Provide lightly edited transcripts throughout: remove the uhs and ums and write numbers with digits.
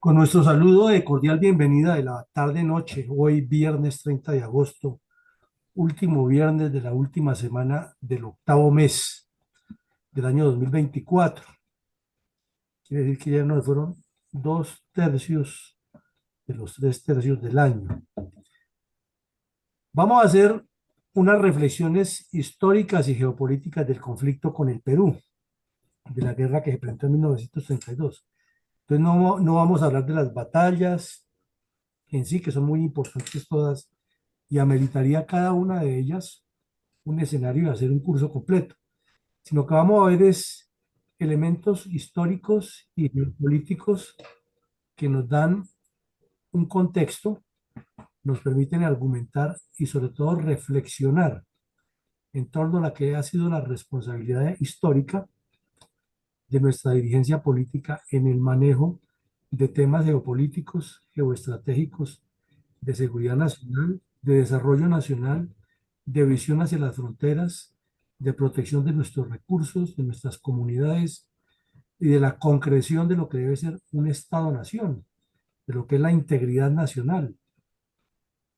Con nuestro saludo de cordial bienvenida de la tarde-noche, hoy viernes 30 de agosto, último viernes de la última semana del octavo mes del año 2024. Quiere decir que ya nos fueron 2 tercios de los 3 tercios del año. Vamos a hacer unas reflexiones históricas y geopolíticas del conflicto con el Perú, de la guerra que se presentó en 1932. Entonces no vamos a hablar de las batallas en sí, que son muy importantes todas, y ameritaría cada una de ellas un escenario y hacer un curso completo, sino que vamos a ver es elementos históricos y políticos que nos dan un contexto, nos permiten argumentar y sobre todo reflexionar en torno a la que ha sido la responsabilidad histórica de nuestra dirigencia política en el manejo de temas geopolíticos, geoestratégicos, de seguridad nacional, de desarrollo nacional, de visión hacia las fronteras, de protección de nuestros recursos, de nuestras comunidades y de la concreción de lo que debe ser un Estado-nación, de lo que es la integridad nacional.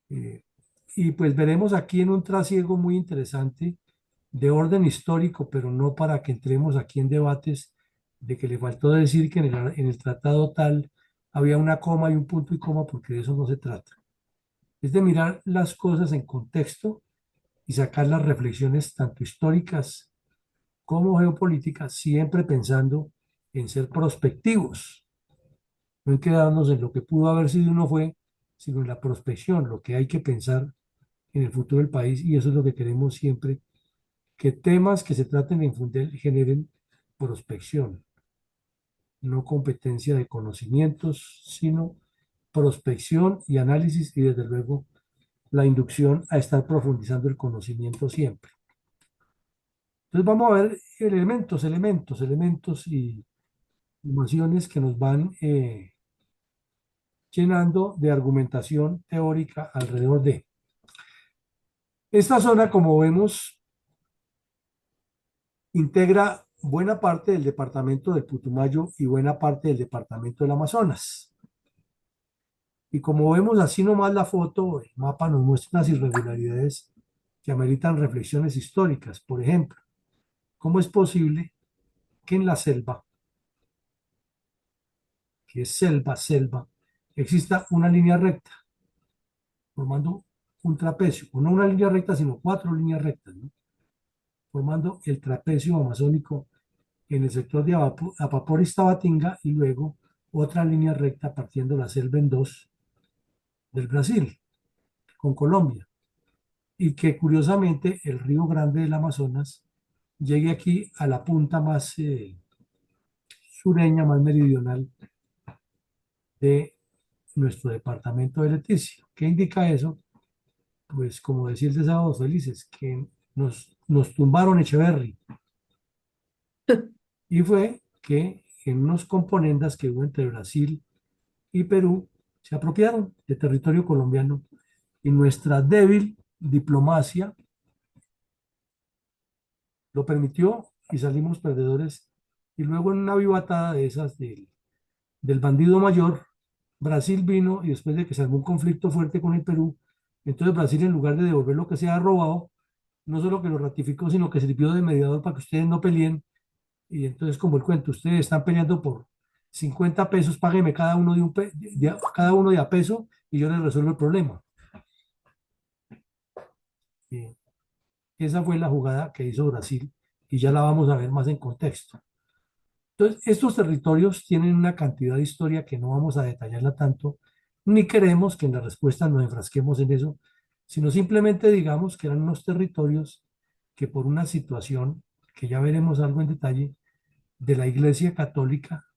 Eh, y pues veremos aquí en un trasiego muy interesante de orden histórico, pero no para que entremos aquí en debates de que le faltó decir que en el tratado tal había una coma y un punto y coma, porque de eso no se trata. Es de mirar las cosas en contexto y sacar las reflexiones tanto históricas como geopolíticas, siempre pensando en ser prospectivos, no en quedarnos en lo que pudo haber sido y no fue, sino en la prospección, lo que hay que pensar en el futuro del país, y eso es lo que queremos siempre, que temas que se traten de infundir generen prospección, no competencia de conocimientos, sino prospección y análisis y desde luego la inducción a estar profundizando el conocimiento siempre. Entonces vamos a ver elementos y informaciones que nos van llenando de argumentación teórica alrededor de. Esta zona, como vemos, integra buena parte del departamento del Putumayo y buena parte del departamento del Amazonas. Y como vemos así nomás la foto, el mapa nos muestra unas irregularidades que ameritan reflexiones históricas. Por ejemplo, ¿cómo es posible que en la selva, que es selva, exista una línea recta, formando un trapecio, o no una línea recta, sino 4 líneas rectas, ¿no? Formando el trapecio amazónico en el sector de Apaporis Tabatinga y luego otra línea recta partiendo la selva en dos del Brasil con Colombia. Y que curiosamente el río Grande del Amazonas llegue aquí a la punta más sureña, más meridional de nuestro departamento de Leticia. ¿Qué indica eso? Pues como decía el de Sábados Felices, que nos tumbaron Echeverry. Y fue que en unos componendas que hubo entre Brasil y Perú se apropiaron de territorio colombiano y nuestra débil diplomacia lo permitió y salimos perdedores. Y luego en una vivatada de esas del bandido mayor, Brasil vino y después de que se armó un conflicto fuerte con el Perú, entonces Brasil en lugar de devolver lo que se ha robado, no solo que lo ratificó, sino que sirvió de mediador para que ustedes no peleen. Y entonces, como el cuento, ustedes están peleando por 50 pesos, págueme cada uno cada uno de a peso y yo les resuelvo el problema. Y esa fue la jugada que hizo Brasil y ya la vamos a ver más en contexto. Entonces, estos territorios tienen una cantidad de historia que no vamos a detallarla tanto, ni queremos que en la respuesta nos enfrasquemos en eso, sino simplemente digamos que eran unos territorios que por una situación, que ya veremos algo en detalle, de la Iglesia Católica,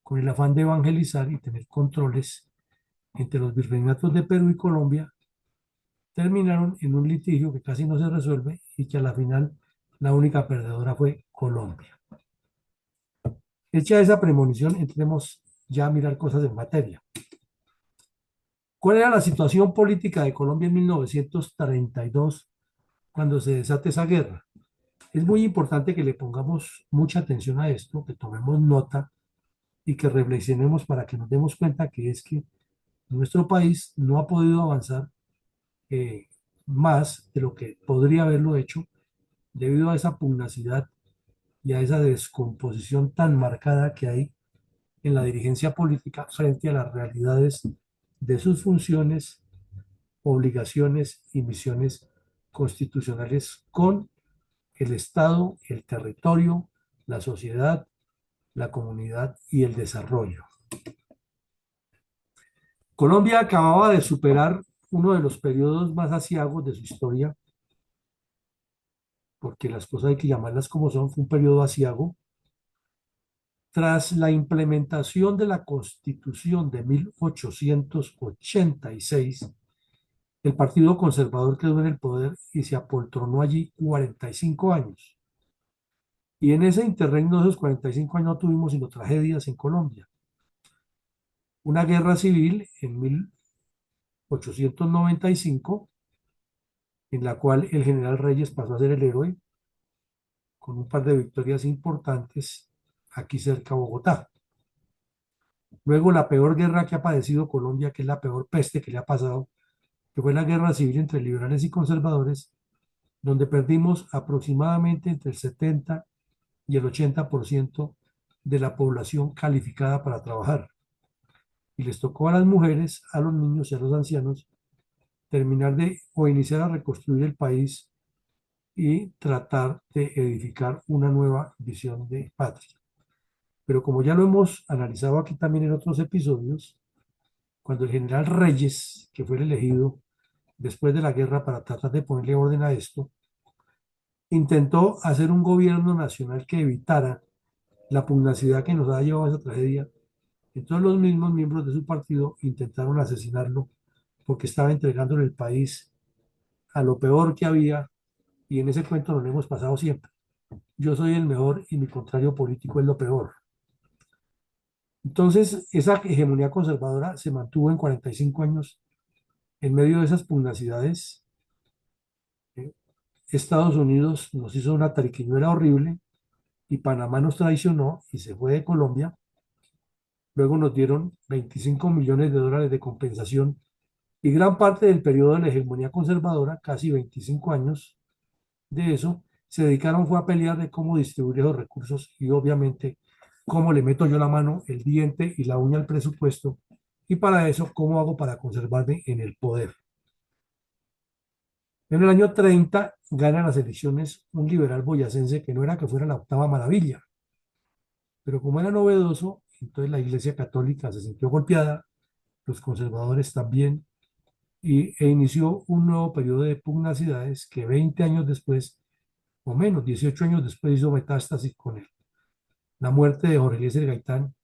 con el afán de evangelizar y tener controles entre los virreinatos de Perú y Colombia, terminaron en un litigio que casi no se resuelve y que a la final la única perdedora fue Colombia. Hecha esa premonición, entremos ya a mirar cosas en materia. ¿Cuál era la situación política de Colombia en 1932 cuando se desata esa guerra? Es muy importante que le pongamos mucha atención a esto, que tomemos nota y que reflexionemos para que nos demos cuenta que es que nuestro país no ha podido avanzar eh, más de lo que podría haberlo hecho debido a esa pugnacidad y a esa descomposición tan marcada que hay en la dirigencia política frente a las realidades de sus funciones, obligaciones y misiones constitucionales con el Estado, el territorio, la sociedad, la comunidad y el desarrollo. Colombia acababa de superar uno de los periodos más aciagos de su historia, porque las cosas hay que llamarlas como son, fue un periodo aciago, tras la implementación de la Constitución de 1886. El Partido Conservador quedó en el poder y se apoltronó allí 45 años. Y en ese interregno de esos 45 años no tuvimos sino tragedias en Colombia. Una guerra civil en 1895, en la cual el general Reyes pasó a ser el héroe, con un par de victorias importantes aquí cerca de Bogotá. Luego la peor guerra que ha padecido Colombia, que es la peor peste que le ha pasado, que fue la guerra civil entre liberales y conservadores, donde perdimos aproximadamente entre el 70 y el 80% de la población calificada para trabajar. Y les tocó a las mujeres, a los niños y a los ancianos terminar de o iniciar a reconstruir el país y tratar de edificar una nueva visión de patria. Pero como ya lo hemos analizado aquí también en otros episodios, cuando el general Reyes, que fue el elegido después de la guerra para tratar de ponerle orden a esto, intentó hacer un gobierno nacional que evitara la pugnacidad que nos ha llevado a esa tragedia. Entonces los mismos miembros de su partido intentaron asesinarlo porque estaba entregándole el país a lo peor que había y en ese cuento nos lo hemos pasado siempre. Yo soy el mejor y mi contrario político es lo peor. Entonces esa hegemonía conservadora se mantuvo en 45 años en medio de esas pugnacidades. Estados Unidos nos hizo una tariquiñuela horrible y Panamá nos traicionó y se fue de Colombia. Luego nos dieron 25 millones de dólares de compensación y gran parte del periodo de la hegemonía conservadora, casi 25 años de eso, se dedicaron fue a pelear de cómo distribuir esos recursos y obviamente cómo le meto yo la mano, el diente y la uña al presupuesto y para eso cómo hago para conservarme en el poder. En el año 30 gana las elecciones un liberal boyacense que no era que fuera la octava maravilla, pero como era novedoso, entonces la Iglesia Católica se sintió golpeada, los conservadores también, e inició un nuevo periodo de pugnacidades que 20 años después, o menos, 18 años después, hizo metástasis con él. La muerte de Jorge Eliezer Gaitán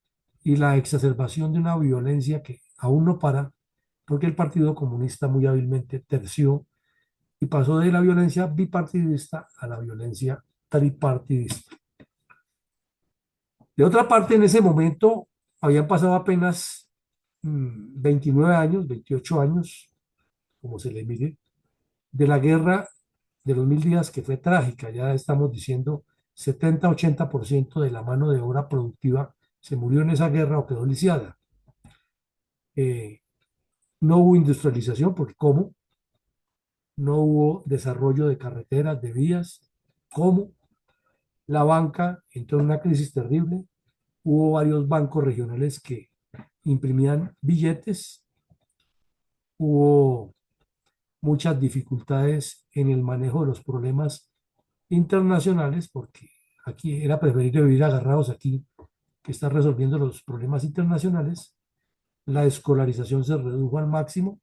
y la exacerbación de una violencia que aún no para, porque el Partido Comunista muy hábilmente terció y pasó de la violencia bipartidista a la violencia tripartidista. De otra parte, en ese momento habían pasado apenas 29 años, 28 años, como se le mire, de la guerra de los 1000 días, que fue trágica. Ya estamos diciendo 70-80% de la mano de obra productiva se murió en esa guerra o quedó lisiada. No hubo industrialización, porque ¿cómo? No hubo desarrollo de carreteras, de vías. ¿Cómo? La banca entró en una crisis terrible. Hubo varios bancos regionales que imprimían billetes. Hubo muchas dificultades en el manejo de los problemas internacionales, porque aquí era preferible vivir agarrados aquí que estar resolviendo los problemas internacionales. La escolarización se redujo al máximo.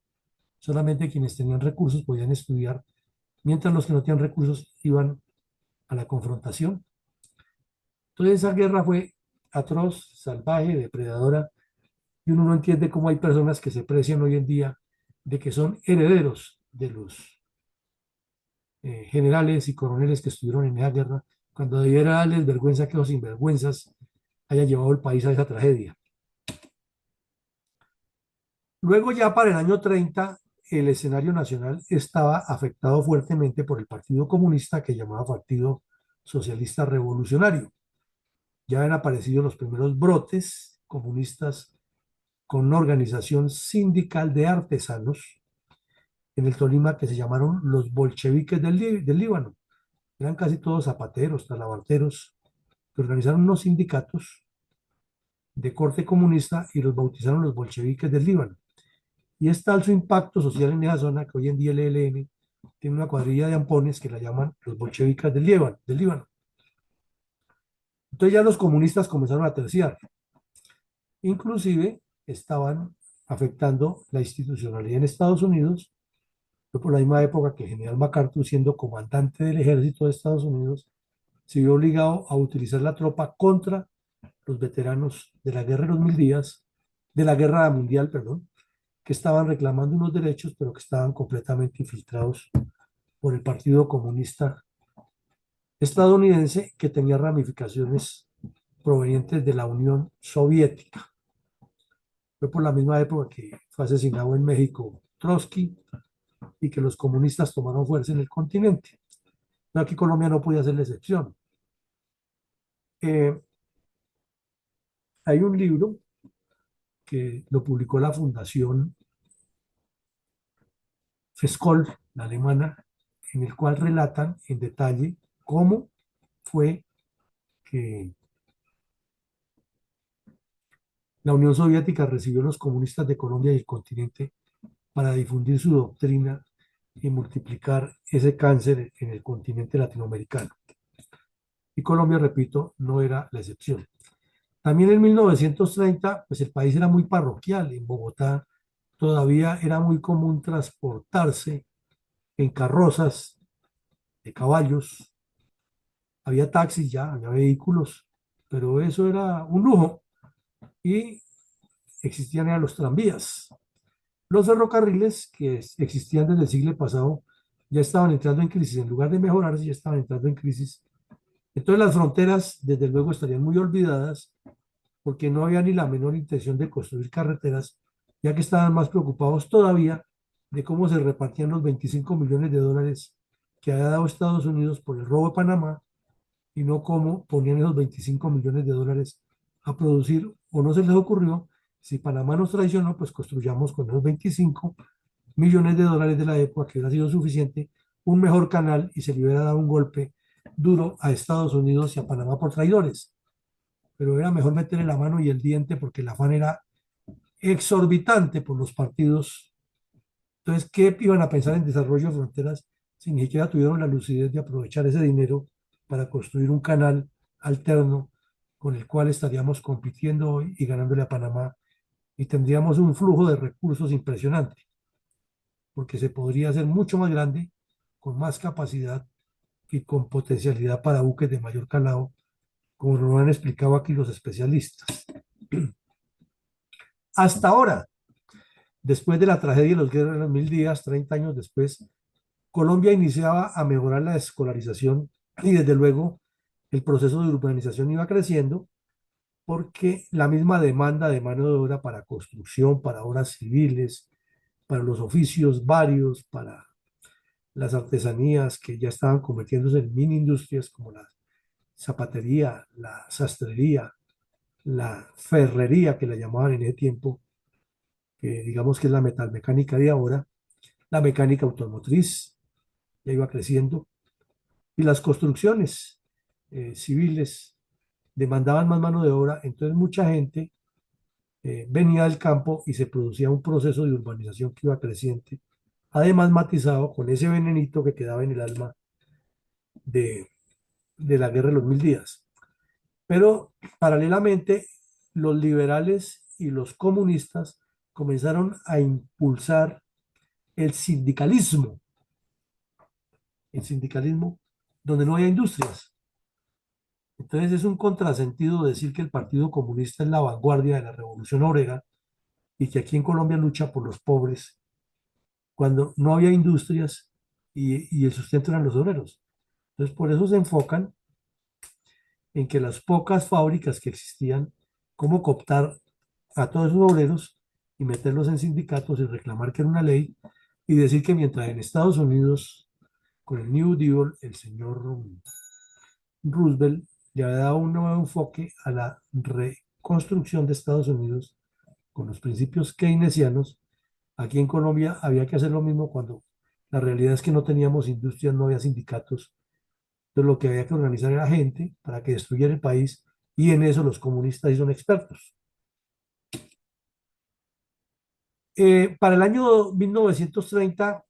Solamente quienes tenían recursos podían estudiar, mientras los que no tenían recursos iban a la confrontación. Entonces esa guerra fue atroz, salvaje, depredadora, y uno no entiende cómo hay personas que se precian hoy en día de que son herederos de los generales y coroneles que estuvieron en esa guerra, cuando debiera darles vergüenza que los sinvergüenzas hayan llevado el país a esa tragedia. Luego ya para el año 30, el escenario nacional estaba afectado fuertemente por el Partido Comunista, que llamaba Partido Socialista Revolucionario. Ya habían aparecido los primeros brotes comunistas con una organización sindical de artesanos en el Tolima que se llamaron los bolcheviques del Líbano. Eran casi todos zapateros, talabarteros, que organizaron unos sindicatos de corte comunista y los bautizaron los bolcheviques del Líbano. Y es tal su impacto social en esa zona que hoy en día el ELN tiene una cuadrilla de ampones que la llaman los bolcheviques del Líbano. Entonces ya los comunistas comenzaron a terciar. Inclusive estaban afectando la institucionalidad en Estados Unidos. Fue por la misma época que el general MacArthur, siendo comandante del ejército de Estados Unidos, se vio obligado a utilizar la tropa contra los veteranos de la guerra de los 1000 días, de la guerra mundial, perdón, que estaban reclamando unos derechos, pero que estaban completamente infiltrados por el Partido Comunista estadounidense, que tenía ramificaciones provenientes de la Unión Soviética. Fue por la misma época que fue asesinado en México Trotsky y que los comunistas tomaron fuerza en el continente. Pero aquí Colombia no podía ser la excepción. Eh, Hay un libro que lo publicó la Fundación FESCOL, la alemana, en el cual relatan en detalle cómo fue que la Unión Soviética recibió a los comunistas de Colombia y el continente para difundir su doctrina y multiplicar ese cáncer en el continente latinoamericano. Y Colombia, repito, no era la excepción. También en 1930, pues el país era muy parroquial. En Bogotá todavía era muy común transportarse en carrozas de caballos. Había taxis ya, había vehículos, pero eso era un lujo. Y existían ya los tranvías. Los ferrocarriles que existían desde el siglo pasado ya estaban entrando en crisis. En lugar de mejorarse, ya estaban entrando en crisis. Entonces las fronteras, desde luego, estarían muy olvidadas porque no había ni la menor intención de construir carreteras, ya que estaban más preocupados todavía de cómo se repartían los 25 millones de dólares que había dado Estados Unidos por el robo de Panamá y no cómo ponían esos 25 millones de dólares a producir, o no se les ocurrió, si Panamá nos traicionó, pues construyamos con esos 25 millones de dólares de la época, que hubiera sido suficiente, un mejor canal y se le hubiera dado un golpe duro a Estados Unidos y a Panamá por traidores. Pero era mejor meterle la mano y el diente porque el afán era exorbitante por los partidos. Entonces, ¿qué iban a pensar en desarrollo de fronteras si ni siquiera tuvieron la lucidez de aprovechar ese dinero para construir un canal alterno con el cual estaríamos compitiendo hoy y ganándole a Panamá y tendríamos un flujo de recursos impresionante, porque se podría hacer mucho más grande, con más capacidad y con potencialidad para buques de mayor calado, como lo han explicado aquí los especialistas. Hasta ahora, después de la tragedia de los guerras de los 1000 días, 30 años después, Colombia iniciaba a mejorar la escolarización y desde luego el proceso de urbanización iba creciendo porque la misma demanda de mano de obra para construcción, para obras civiles, para los oficios varios, para las artesanías que ya estaban convirtiéndose en mini industrias como la zapatería, la sastrería, la ferrería que la llamaban en ese tiempo, que digamos que es la metalmecánica de ahora, la mecánica automotriz ya iba creciendo y las construcciones civiles demandaban más mano de obra, entonces mucha gente venía del campo y se producía un proceso de urbanización que iba creciente, además matizado con ese venenito que quedaba en el alma de, de la guerra de los 1000 días. Pero paralelamente, los liberales y los comunistas comenzaron a impulsar el sindicalismo, el sindicalismo donde no había industrias. Entonces es un contrasentido decir que el Partido Comunista es la vanguardia de la revolución obrera y que aquí en Colombia lucha por los pobres cuando no había industrias y el sustento eran los obreros. Entonces por eso se enfocan en que las pocas fábricas que existían, cómo cooptar a todos esos obreros y meterlos en sindicatos y reclamar que era una ley y decir que mientras en Estados Unidos, con el New Deal, el señor Roosevelt le había dado un nuevo enfoque a la construcción de Estados Unidos con los principios keynesianos, aquí en Colombia había que hacer lo mismo cuando la realidad es que no teníamos industrias, no había sindicatos. Entonces lo que había que organizar era gente para que destruyera el país y en eso los comunistas sí son expertos. Para el año 1930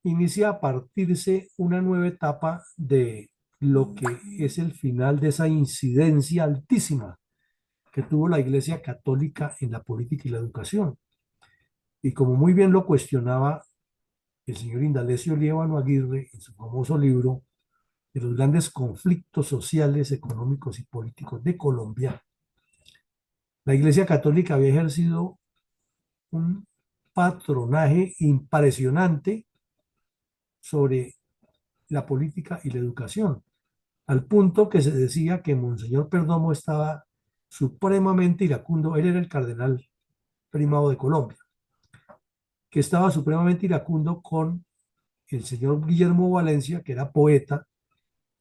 inicia a partirse una nueva etapa de lo que es el final de esa incidencia altísima que tuvo la Iglesia Católica en la política y la educación. Y como muy bien lo cuestionaba el señor Indalecio Liévano Aguirre en su famoso libro de los grandes conflictos sociales, económicos y políticos de Colombia, la Iglesia Católica había ejercido un patronaje impresionante sobre la política y la educación, al punto que se decía que Monseñor Perdomo estaba supremamente iracundo, él era el cardenal primado de Colombia, que estaba supremamente iracundo con el señor Guillermo Valencia, que era poeta,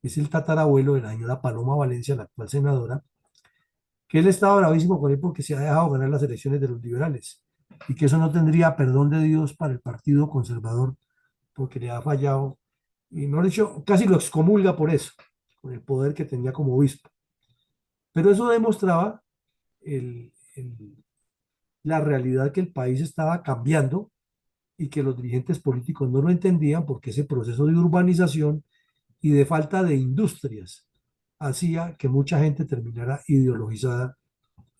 es el tatarabuelo de la señora Paloma Valencia, la actual senadora, que él estaba bravísimo con él porque se ha dejado ganar las elecciones de los liberales y que eso no tendría perdón de Dios para el Partido Conservador porque le ha fallado y no lo dicho, casi lo excomulga por eso, con el poder que tenía como obispo. Pero eso demostraba la realidad que el país estaba cambiando y que los dirigentes políticos no lo entendían porque ese proceso de urbanización y de falta de industrias hacía que mucha gente terminara ideologizada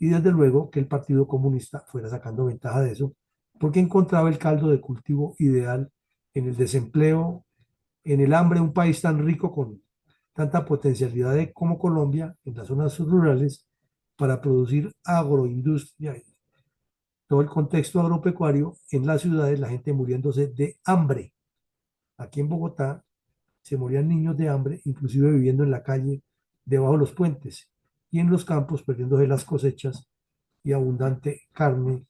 y desde luego que el Partido Comunista fuera sacando ventaja de eso porque encontraba el caldo de cultivo ideal en el desempleo, en el hambre, un país tan rico con tanta potencialidad como Colombia en las zonas rurales para producir agroindustria y todo el contexto agropecuario en las ciudades, la gente muriéndose de hambre. Aquí en Bogotá se morían niños de hambre, inclusive viviendo en la calle, debajo de los puentes, y en los campos perdiéndose las cosechas y abundante carne,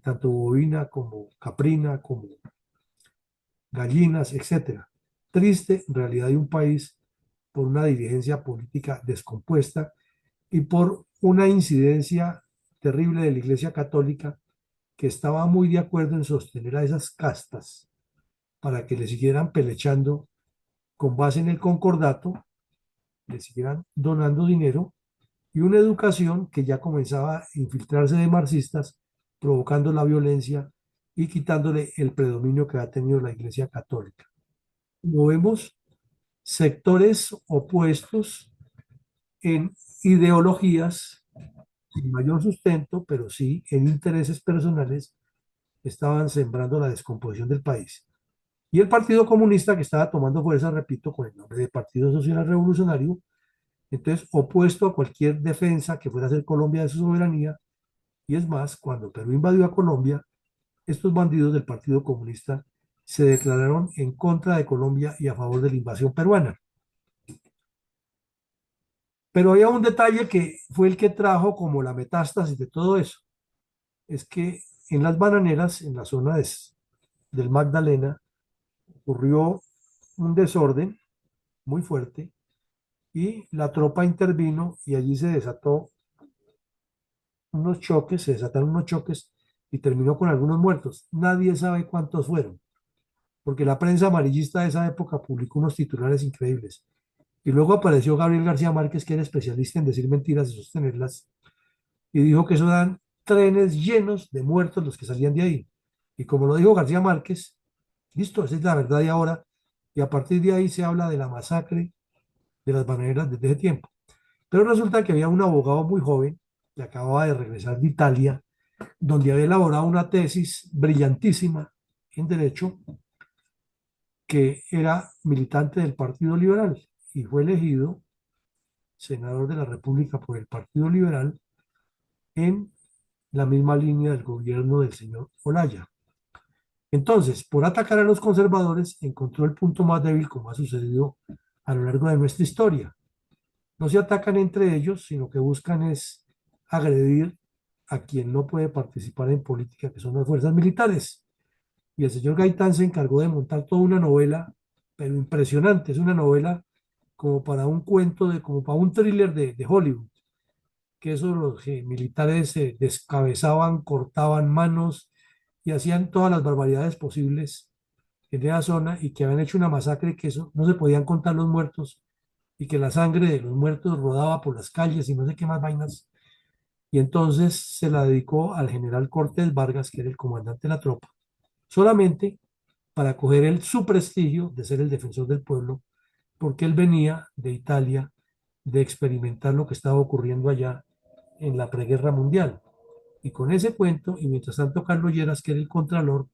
tanto bovina como caprina, como gallinas, etcétera. Triste realidad de un país por una dirigencia política descompuesta y por una incidencia terrible de la Iglesia Católica que estaba muy de acuerdo en sostener a esas castas para que le siguieran pelechando con base en el concordato, le siguieran donando dinero y una educación que ya comenzaba a infiltrarse de marxistas, provocando la violencia y quitándole el predominio que ha tenido la Iglesia Católica. Como vemos, sectores opuestos en ideologías sin mayor sustento, pero sí en intereses personales, estaban sembrando la descomposición del país. Y el Partido Comunista, que estaba tomando fuerza, repito, con el nombre de Partido Social Revolucionario, entonces opuesto a cualquier defensa que fuera a hacer Colombia de su soberanía, y es más, cuando Perú invadió a Colombia, estos bandidos del Partido Comunista se declararon en contra de Colombia y a favor de la invasión peruana. Pero había un detalle que fue el que trajo como la metástasis de todo eso. Es que en las bananeras, en la zona del Magdalena, ocurrió un desorden muy fuerte y la tropa intervino y allí se desataron unos choques y terminó con algunos muertos. Nadie sabe cuántos fueron, porque la prensa amarillista de esa época publicó unos titulares increíbles. Y luego apareció Gabriel García Márquez, que era especialista en decir mentiras y sostenerlas, y dijo que eso eran trenes llenos de muertos los que salían de ahí. Y como lo dijo García Márquez, listo, esa es la verdad de ahora, y a partir de ahí se habla de la masacre de las bananeras desde ese tiempo. Pero resulta que había un abogado muy joven que acababa de regresar de Italia, donde había elaborado una tesis brillantísima en derecho, que era militante del Partido Liberal y fue elegido senador de la República por el Partido Liberal en la misma línea del gobierno del señor Olaya. Entonces, por atacar a los conservadores, encontró el punto más débil, como ha sucedido a lo largo de nuestra historia. No se atacan entre ellos, sino que buscan es agredir a quien no puede participar en política, que son las fuerzas militares. Y el señor Gaitán se encargó de montar toda una novela, pero impresionante, es una novela como para un cuento, como para un thriller de Hollywood. que esos los militares descabezaban, cortaban manos y hacían todas las barbaridades posibles en esa zona y que habían hecho una masacre que eso no se podían contar los muertos y que la sangre de los muertos rodaba por las calles y no sé qué más vainas. Y entonces se la dedicó al general Cortés Vargas, que era el comandante de la tropa, solamente para coger su prestigio de ser el defensor del pueblo, porque él venía de Italia de experimentar lo que estaba ocurriendo allá en la preguerra mundial. Y con ese cuento, y mientras tanto Carlos Lleras, que era el contralor,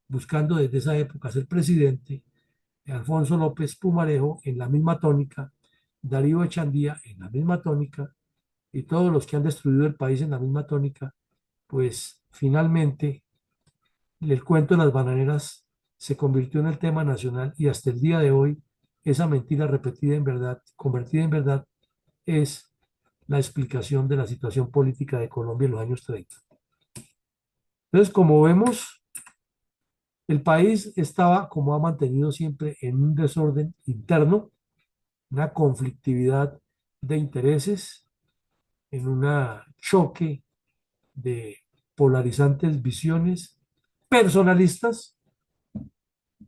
buscando desde esa época ser presidente, Alfonso López Pumarejo en la misma tónica, Darío Echandía en la misma tónica, y todos los que han destruido el país en la misma tónica, pues finalmente el cuento de las bananeras se convirtió en el tema nacional y hasta el día de hoy esa mentira repetida en verdad, convertida en verdad, es la explicación de la situación política de Colombia en los años 30. Entonces, como vemos, el país estaba, como ha mantenido siempre, en un desorden interno, una conflictividad de intereses, en un choque de polarizantes visiones personalistas,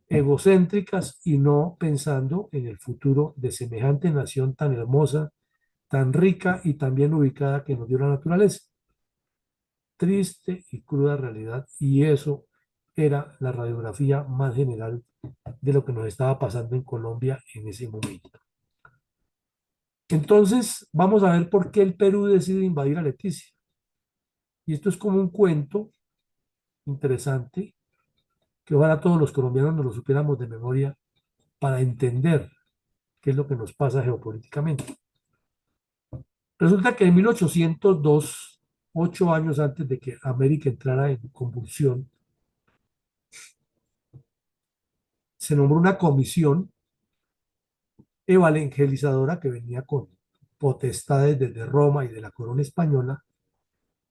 egocéntricas y no pensando en el futuro de semejante nación tan hermosa, tan rica y tan bien ubicada que nos dio la naturaleza. Triste y cruda realidad, y eso era la radiografía más general de lo que nos estaba pasando en Colombia en ese momento. Entonces, vamos a ver por qué el Perú decide invadir a Leticia. Y esto es como un cuento interesante que ojalá todos los colombianos nos lo supiéramos de memoria para entender qué es lo que nos pasa geopolíticamente. Resulta que en 1802, 8 años antes de que América entrara en convulsión, se nombró una comisión evangelizadora que venía con potestades desde Roma y de la corona española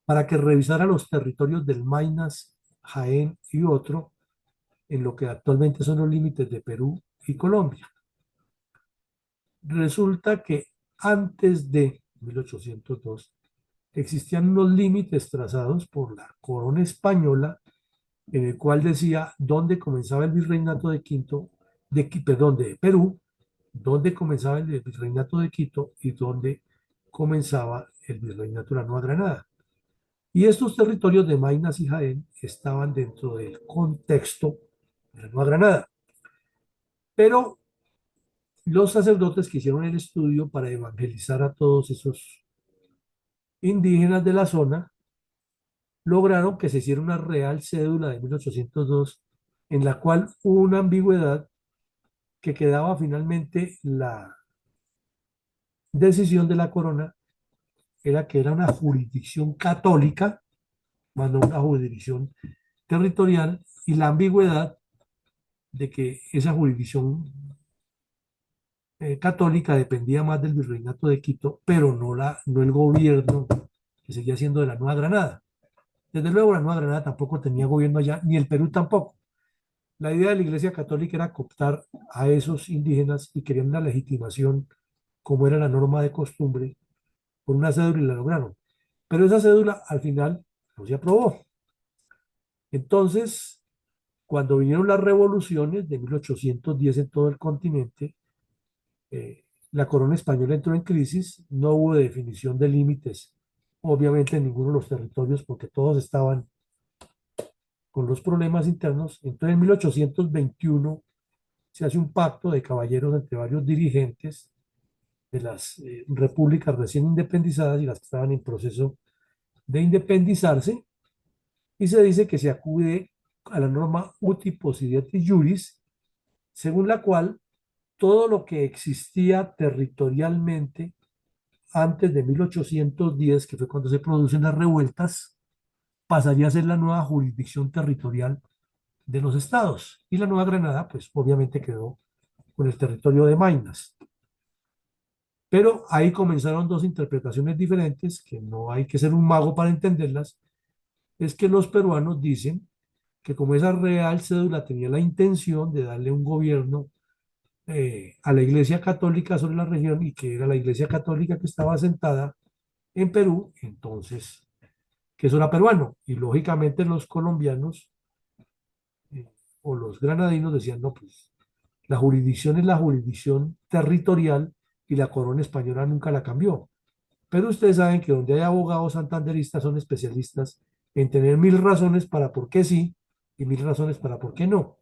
para que revisara los territorios del Maynas, Jaén y otro en lo que actualmente son los límites de Perú y Colombia. Resulta que antes de 1802 existían unos límites trazados por la corona española en el cual decía dónde comenzaba el virreinato de Quito, perdón, de Perú, dónde comenzaba el virreinato de Quito y dónde comenzaba el virreinato de la Nueva Granada. Y estos territorios de Maynas y Jaén estaban dentro del contexto de la Nueva Granada. Pero los sacerdotes que hicieron el estudio para evangelizar a todos esos indígenas de la zona lograron que se hiciera una real cédula de 1802 en la cual hubo una ambigüedad que quedaba finalmente la decisión de la corona, era que era una jurisdicción católica, más no una jurisdicción territorial, y la ambigüedad de que esa jurisdicción católica dependía más del virreinato de Quito, pero no el gobierno que seguía siendo de la Nueva Granada. Desde luego la Nueva Granada tampoco tenía gobierno allá, ni el Perú tampoco. La idea de la Iglesia Católica era cooptar a esos indígenas y querían una legitimación, como era la norma de costumbre, por una cédula y la lograron. Pero esa cédula al final no se aprobó. Entonces, cuando vinieron las revoluciones de 1810 en todo el continente, la corona española entró en crisis, no hubo definición de límites, obviamente en ninguno de los territorios, porque todos estaban con los problemas internos. Entonces, en 1821 se hace un pacto de caballeros entre varios dirigentes de las repúblicas recién independizadas y las que estaban en proceso de independizarse, y se dice que se acude a la norma uti possidetis juris, según la cual todo lo que existía territorialmente antes de 1810, que fue cuando se producen las revueltas, pasaría a ser la nueva jurisdicción territorial de los estados. Y la Nueva Granada, pues obviamente quedó con el territorio de Maynas. Pero ahí comenzaron dos interpretaciones diferentes, que no hay que ser un mago para entenderlas. Es que los peruanos dicen que como esa real cédula tenía la intención de darle un gobierno a la Iglesia Católica sobre la región y que era la Iglesia Católica que estaba sentada en Perú, entonces, que eso era peruano. Y lógicamente los colombianos eh, o los granadinos decían, no, pues la jurisdicción es la jurisdicción territorial y la corona española nunca la cambió. Pero ustedes saben que donde hay abogados santanderistas son especialistas en tener mil razones para por qué sí y mil razones para por qué no.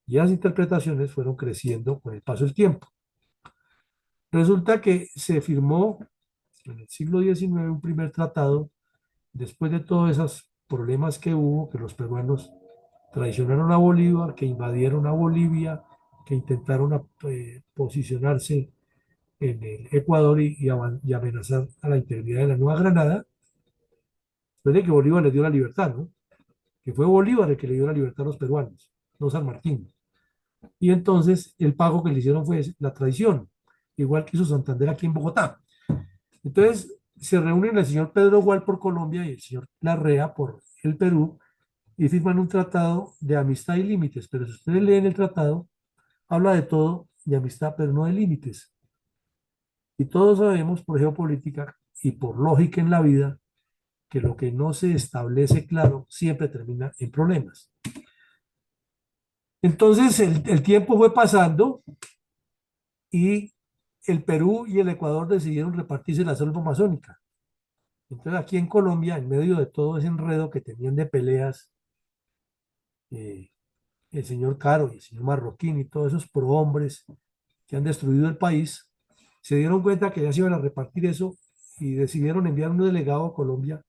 Y las interpretaciones fueron creciendo con el paso del tiempo. Resulta que se firmó en el siglo XIX un primer tratado, después de todos esos problemas que hubo, que los peruanos traicionaron a Bolívar, que invadieron a Bolivia, que intentaron posicionarse en el Ecuador y amenazar a la integridad de la Nueva Granada, después de que Bolívar les dio la libertad, ¿no? Que fue Bolívar el que le dio la libertad a los peruanos, no San Martín. Y entonces el pago que le hicieron fue la traición, igual que hizo Santander aquí en Bogotá. Entonces se reúnen el señor Pedro Gual por Colombia y el señor Larrea por el Perú y firman un tratado de amistad y límites. Pero si ustedes leen el tratado, habla de todo, de amistad, pero no de límites. Y todos sabemos por geopolítica y por lógica en la vida que lo que no se establece claro siempre termina en problemas. Entonces el tiempo fue pasando y el Perú y el Ecuador decidieron repartirse la selva amazónica. Entonces aquí en Colombia, en medio de todo ese enredo que tenían de peleas, eh, el señor Caro y el señor Marroquín y todos esos prohombres que han destruido el país, se dieron cuenta que ya se iban a repartir eso y decidieron enviar un delegado a Colombia.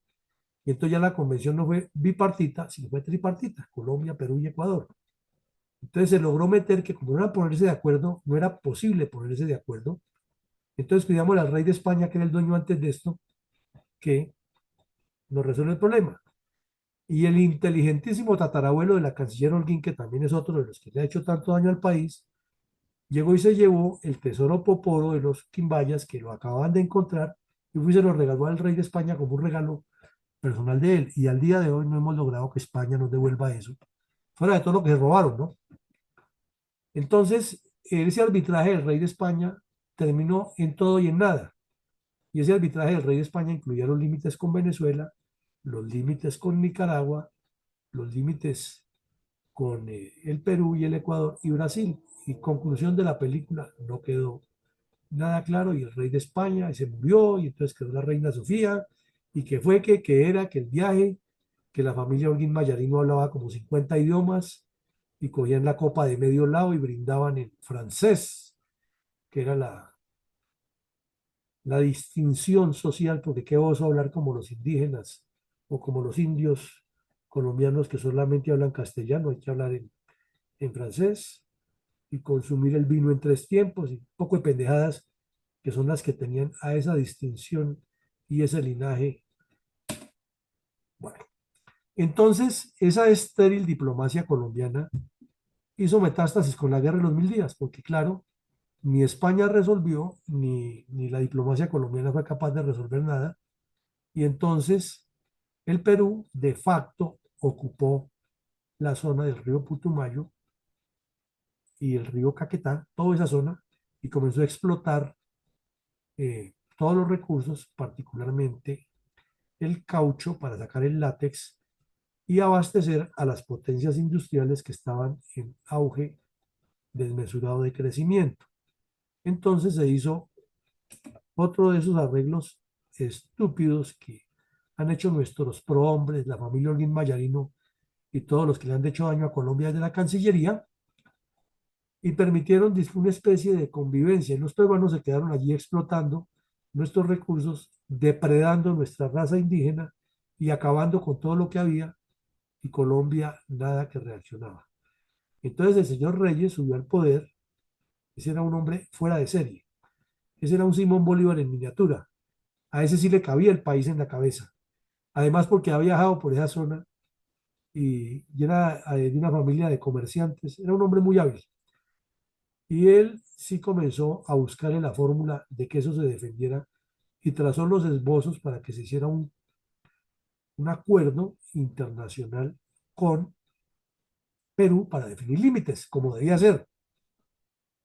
Y entonces ya la convención no fue bipartita, sino fue tripartita, Colombia, Perú y Ecuador. Entonces se logró meter que como no era ponerse de acuerdo, no era posible ponerse de acuerdo. Entonces pidamos al rey de España, que era el dueño antes de esto, que nos resuelva el problema. Y el inteligentísimo tatarabuelo de la canciller Holguín, que también es otro de los que le ha hecho tanto daño al país, llegó y se llevó el tesoro poporo de los Quimbayas, que lo acababan de encontrar, y fue y se lo regaló al rey de España como un regalo personal de él. Y al día de hoy no hemos logrado que España nos devuelva eso, fuera de todo lo que se robaron, ¿no? Entonces, ese arbitraje del rey de España terminó en todo y en nada. Y ese arbitraje del rey de España incluía los límites con Venezuela, los límites con Nicaragua, los límites con el Perú y el Ecuador y Brasil. Y conclusión de la película, no quedó nada claro y el rey de España y se murió y entonces quedó la reina Sofía y que fue que era que el viaje, que la familia Holguín Mallarino hablaba como 50 idiomas y cogían la copa de medio lado y brindaban en francés, que era la distinción social, porque qué oso hablar como los indígenas o como los indios colombianos que solamente hablan castellano, hay que hablar en francés y consumir el vino en tres tiempos y un poco de pendejadas que son las que tenían a esa distinción y ese linaje. Bueno, entonces esa estéril diplomacia colombiana hizo metástasis con la guerra de los 1000 días, porque claro, ni España resolvió, ni la diplomacia colombiana fue capaz de resolver nada, y entonces el Perú de facto ocupó la zona del río Putumayo y el río Caquetá, toda esa zona, y comenzó a explotar todos los recursos, particularmente el caucho para sacar el látex y abastecer a las potencias industriales que estaban en auge desmesurado de crecimiento. Entonces se hizo otro de esos arreglos estúpidos que han hecho nuestros prohombres, la familia Holguín Mayarino y todos los que le han hecho daño a Colombia desde la Cancillería, y permitieron una especie de convivencia. Y los peruanos se quedaron allí explotando nuestros recursos, depredando nuestra raza indígena y acabando con todo lo que había, y Colombia nada que reaccionaba. Entonces el señor Reyes subió al poder, ese era un hombre fuera de serie, ese era un Simón Bolívar en miniatura, a ese sí le cabía el país en la cabeza, además porque ha viajado por esa zona y era de una familia de comerciantes, era un hombre muy hábil. Y él sí comenzó a buscarle la fórmula de que eso se defendiera y trazó los esbozos para que se hiciera un acuerdo internacional con Perú para definir límites, como debía ser.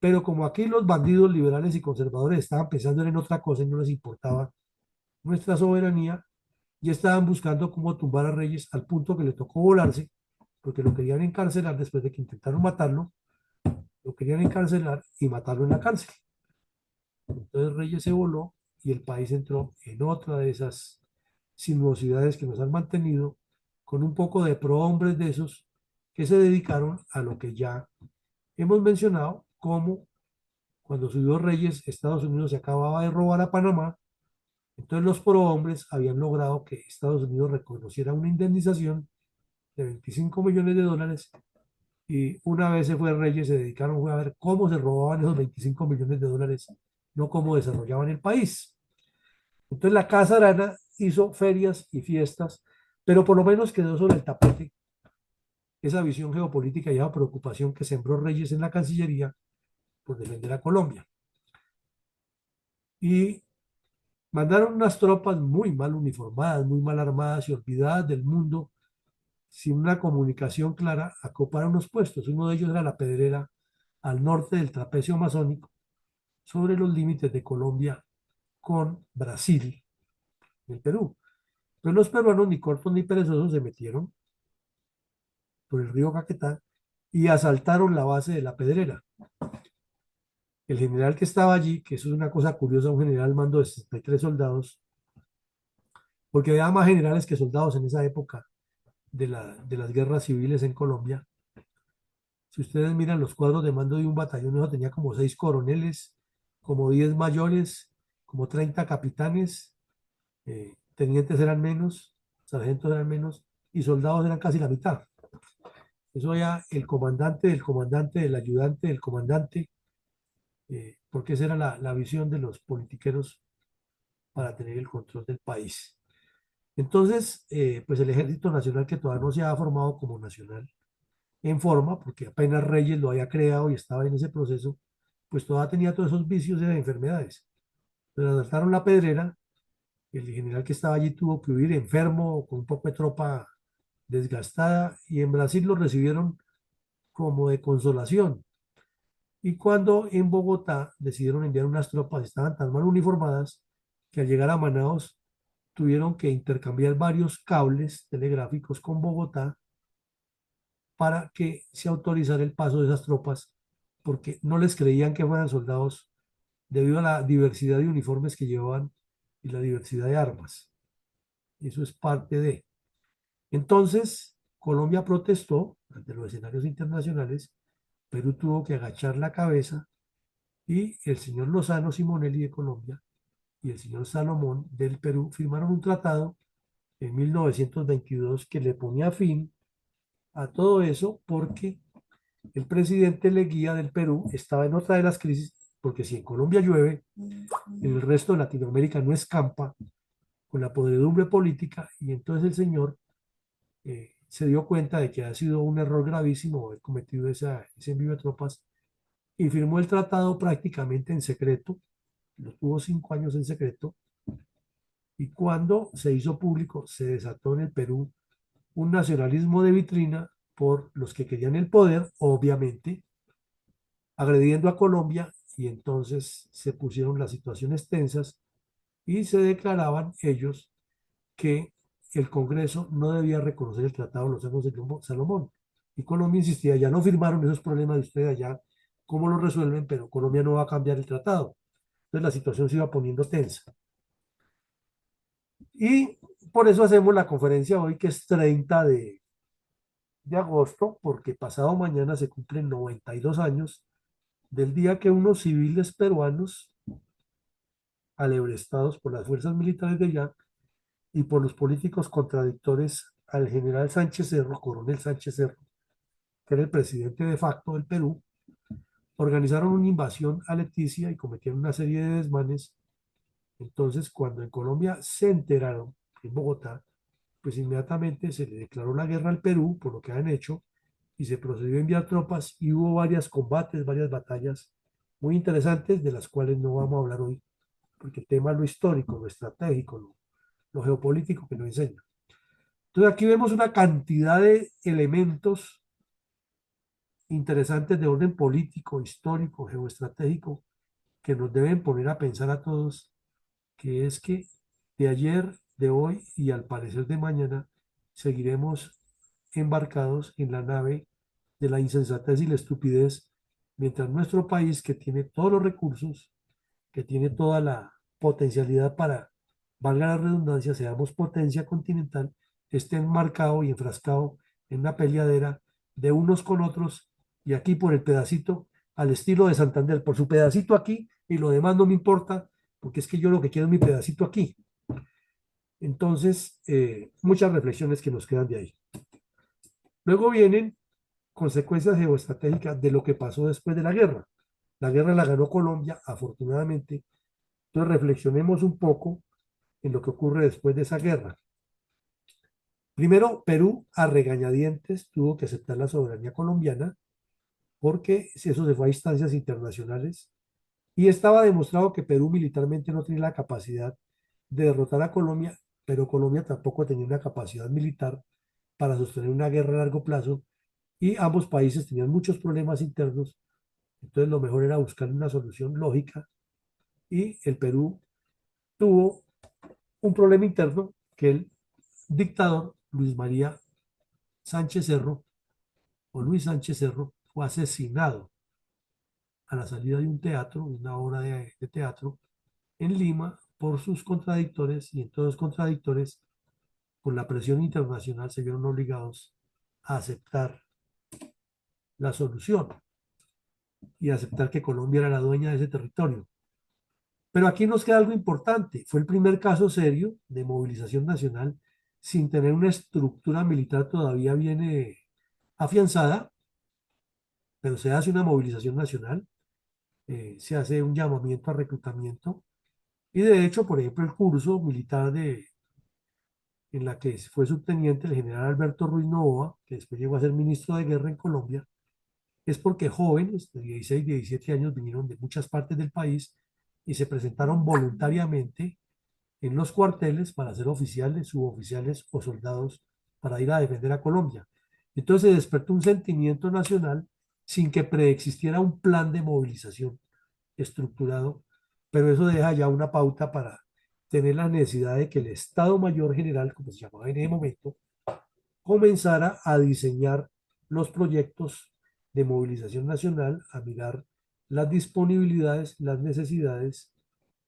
Pero como aquí los bandidos liberales y conservadores estaban pensando en otra cosa y no les importaba nuestra soberanía y estaban buscando cómo tumbar a Reyes al punto que le tocó volarse, porque lo querían encarcelar después de que intentaron matarlo, lo querían encarcelar y matarlo en la cárcel. Entonces Reyes se voló y el país entró en otra de esas sinuosidades que nos han mantenido con un poco de prohombres de esos que se dedicaron a lo que ya hemos mencionado, como cuando subió Reyes, Estados Unidos se acababa de robar a Panamá, entonces los prohombres habían logrado que Estados Unidos reconociera una indemnización de 25 millones de dólares y una vez se fue Reyes se dedicaron a ver cómo se robaban esos 25 millones de dólares, no cómo desarrollaban el país. Entonces la Casa Arana hizo ferias y fiestas, pero por lo menos quedó sobre el tapete esa visión geopolítica y esa preocupación que sembró Reyes en la Cancillería por defender a Colombia. Y mandaron unas tropas muy mal uniformadas, muy mal armadas y olvidadas del mundo, sin una comunicación clara, a ocupar unos puestos. Uno de ellos era la Pedrera, al norte del trapecio amazónico, sobre los límites de Colombia con Brasil, el Perú. Pero los peruanos, ni cortos ni perezosos, se metieron por el río Caquetá y asaltaron la base de la Pedrera. El general que estaba allí, que eso es una cosa curiosa, un general al mando de 63 soldados, porque había más generales que soldados en esa época de las guerras civiles en Colombia. Si ustedes miran los cuadros de mando de un batallón, eso tenía como 6 coroneles, como 10 mayores, como 30 capitanes, tenientes eran menos, sargentos eran menos, y soldados eran casi la mitad. Eso ya el comandante del comandante, del ayudante del comandante, porque esa era la visión de los politiqueros para tener el control del país. Entonces, pues el Ejército Nacional, que todavía no se ha formado como nacional en forma, porque apenas Reyes lo había creado y estaba en ese proceso, pues todavía tenía todos esos vicios y enfermedades. Pero asaltaron la Pedrera, el general que estaba allí tuvo que huir enfermo, con un poco de tropa desgastada, y en Brasil lo recibieron como de consolación. Y cuando en Bogotá decidieron enviar unas tropas, estaban tan mal uniformadas que al llegar a Manaos tuvieron que intercambiar varios cables telegráficos con Bogotá para que se autorizara el paso de esas tropas, porque no les creían que fueran soldados debido a la diversidad de uniformes que llevaban y la diversidad de armas. Eso es parte de. Entonces, Colombia protestó ante los escenarios internacionales, Perú tuvo que agachar la cabeza y el señor Lozano Simonelli de Colombia y el señor Salomón del Perú firmaron un tratado en 1922 que le ponía fin a todo eso porque el presidente Leguía del Perú estaba en otra de las crisis, porque si en Colombia llueve, en el resto de Latinoamérica no escampa con la podredumbre política y entonces el señor se dio cuenta de que ha sido un error gravísimo haber cometido ese envío de tropas y firmó el tratado prácticamente en secreto, lo tuvo 5 años en secreto, y cuando se hizo público se desató en el Perú un nacionalismo de vitrina por los que querían el poder, obviamente, agrediendo a Colombia, y entonces se pusieron las situaciones tensas y se declaraban ellos que el Congreso no debía reconocer el Tratado de los Años de Salomón. Y Colombia insistía, ya no firmaron esos problemas de ustedes allá, ¿cómo lo resuelven? Pero Colombia no va a cambiar el tratado. Entonces la situación se iba poniendo tensa. Y por eso hacemos la conferencia hoy, que es 30 de agosto, porque pasado mañana se cumplen 92 años del día que unos civiles peruanos, alebrestados por las fuerzas militares de allá y por los políticos contradictores al general Sánchez Cerro, coronel Sánchez Cerro, que era el presidente de facto del Perú, organizaron una invasión a Leticia y cometieron una serie de desmanes. Entonces, cuando en Colombia se enteraron, en Bogotá, pues inmediatamente se le declaró la guerra al Perú por lo que han hecho y se procedió a enviar tropas y hubo varios combates, varias batallas muy interesantes de las cuales no vamos a hablar hoy, porque el tema es lo histórico, lo estratégico, lo geopolítico que nos enseña. Entonces aquí vemos una cantidad de elementos interesantes de orden político, histórico, geoestratégico, que nos deben poner a pensar a todos, que es que de ayer, de hoy y al parecer de mañana, seguiremos embarcados en la nave de la insensatez y la estupidez, mientras nuestro país, que tiene todos los recursos, que tiene toda la potencialidad para, valga la redundancia, seamos potencia continental, esté enmarcado y enfrascado en una peleadera de unos con otros y aquí por el pedacito, al estilo de Santander, por su pedacito aquí y lo demás no me importa, porque es que yo lo que quiero es mi pedacito aquí. Entonces, muchas reflexiones que nos quedan de ahí. Luego vienen consecuencias geoestratégicas de lo que pasó después de la guerra. La guerra la ganó Colombia, afortunadamente. Entonces, reflexionemos un poco en lo que ocurre después de esa guerra. Primero, Perú, a regañadientes, tuvo que aceptar la soberanía colombiana porque eso se fue a instancias internacionales y estaba demostrado que Perú militarmente no tenía la capacidad de derrotar a Colombia, pero Colombia tampoco tenía una capacidad militar para sostener una guerra a largo plazo y ambos países tenían muchos problemas internos, entonces lo mejor era buscar una solución lógica y el Perú tuvo un problema interno que el dictador Luis María Sánchez Cerro o Luis Sánchez Cerro fue asesinado a la salida de un teatro, una obra de teatro en Lima por sus contradictores y entonces los contradictores por la presión internacional se vieron obligados a aceptar la solución y aceptar que Colombia era la dueña de ese territorio. Pero aquí nos queda algo importante. Fue el primer caso serio de movilización nacional sin tener una estructura militar todavía bien afianzada, pero se hace una movilización nacional, se hace un llamamiento a reclutamiento y de hecho, por ejemplo, el curso militar en la que fue subteniente el general Alberto Ruiz Novoa, que después llegó a ser ministro de Guerra en Colombia, es porque jóvenes de 16, 17 años vinieron de muchas partes del país y se presentaron voluntariamente en los cuarteles para ser oficiales, suboficiales o soldados para ir a defender a Colombia. Entonces se despertó un sentimiento nacional sin que preexistiera un plan de movilización estructurado, pero eso deja ya una pauta para tener la necesidad de que el Estado Mayor General, como se llamaba en ese momento, comenzara a diseñar los proyectos de movilización nacional, a mirar las disponibilidades, las necesidades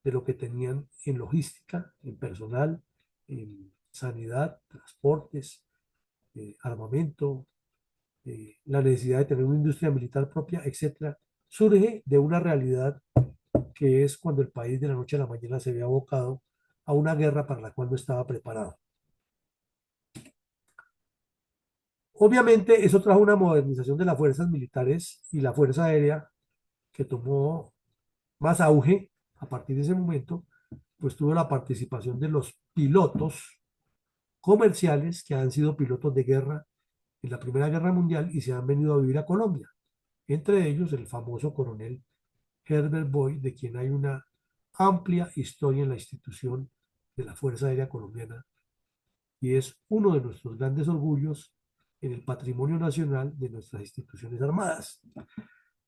de lo que tenían en logística, en personal, en sanidad, transportes, armamento, la necesidad de tener una industria militar propia, etcétera, surge de una realidad que es cuando el país de la noche a la mañana se ve abocado a una guerra para la cual no estaba preparado. Obviamente, eso trajo una modernización de las fuerzas militares y la fuerza aérea que tomó más auge a partir de ese momento, pues tuvo la participación de los pilotos comerciales que han sido pilotos de guerra en la Primera Guerra Mundial y se han venido a vivir a Colombia. Entre ellos, el famoso coronel Herbert Boy, de quien hay una amplia historia en la institución de la Fuerza Aérea Colombiana y es uno de nuestros grandes orgullos en el patrimonio nacional de nuestras instituciones armadas.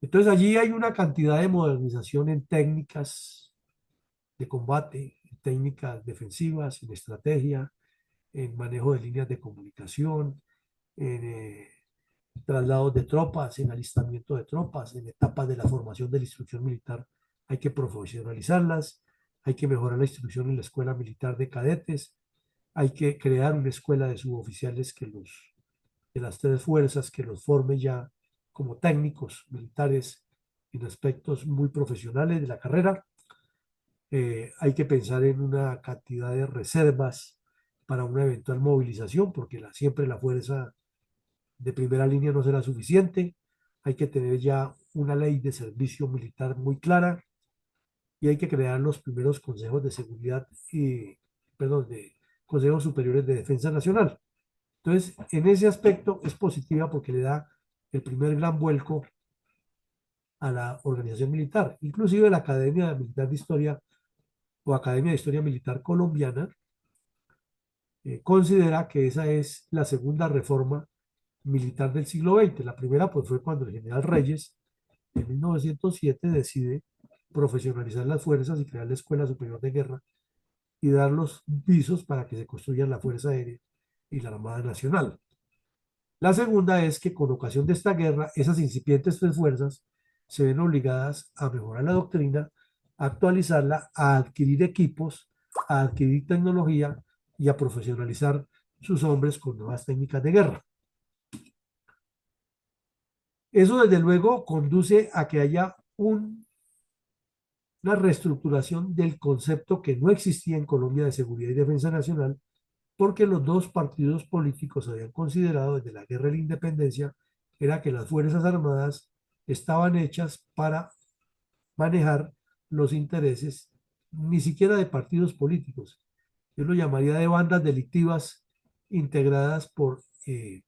Entonces allí hay una cantidad de modernización en técnicas de combate, en técnicas defensivas, en estrategia, en manejo de líneas de comunicación, en traslados de tropas, en alistamiento de tropas, en etapas de la formación de la instrucción militar. Hay que profesionalizarlas, hay que mejorar la instrucción en la escuela militar de cadetes, hay que crear una escuela de suboficiales de las tres fuerzas que los forme ya como técnicos militares en aspectos muy profesionales de la carrera. Hay que pensar en una cantidad de reservas para una eventual movilización, porque siempre la fuerza de primera línea no será suficiente. Hay que tener ya una ley de servicio militar muy clara y hay que crear los primeros consejos de seguridad y, perdón, de consejos superiores de defensa nacional. Entonces, en ese aspecto es positiva porque le da el primer gran vuelco a la organización militar. Inclusive la Academia Militar de Historia o Academia de Historia Militar Colombiana considera que esa es la segunda reforma militar del siglo XX. La primera pues fue cuando el general Reyes en 1907 decide profesionalizar las fuerzas y crear la Escuela Superior de Guerra y dar los visos para que se construyan la Fuerza Aérea y la Armada Nacional. La segunda es que con ocasión de esta guerra, esas incipientes tres fuerzas se ven obligadas a mejorar la doctrina, a actualizarla, a adquirir equipos, a adquirir tecnología y a profesionalizar sus hombres con nuevas técnicas de guerra. Eso desde luego conduce a que haya una reestructuración del concepto que no existía en Colombia de seguridad y defensa nacional, porque los dos partidos políticos habían considerado desde la guerra de la independencia era que las Fuerzas Armadas estaban hechas para manejar los intereses ni siquiera de partidos políticos. Yo lo llamaría de bandas delictivas integradas por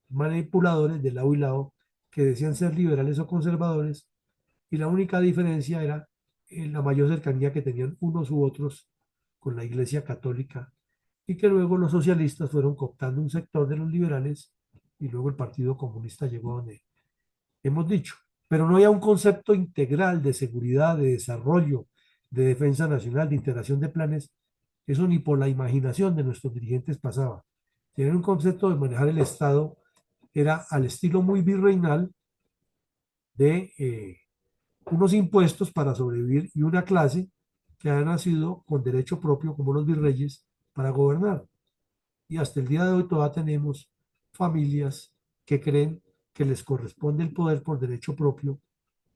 manipuladores de lado y lado que decían ser liberales o conservadores, y la única diferencia era la mayor cercanía que tenían unos u otros con la Iglesia Católica, y que luego los socialistas fueron cooptando un sector de los liberales y luego el Partido Comunista llegó a donde hemos dicho. Pero no había un concepto integral de seguridad, de desarrollo, de defensa nacional, de integración de planes. Eso ni por la imaginación de nuestros dirigentes pasaba. Tener un concepto de manejar el Estado era al estilo muy virreinal de unos impuestos para sobrevivir y una clase que ha nacido con derecho propio como los virreyes para gobernar. Y hasta el día de hoy todavía tenemos familias que creen que les corresponde el poder por derecho propio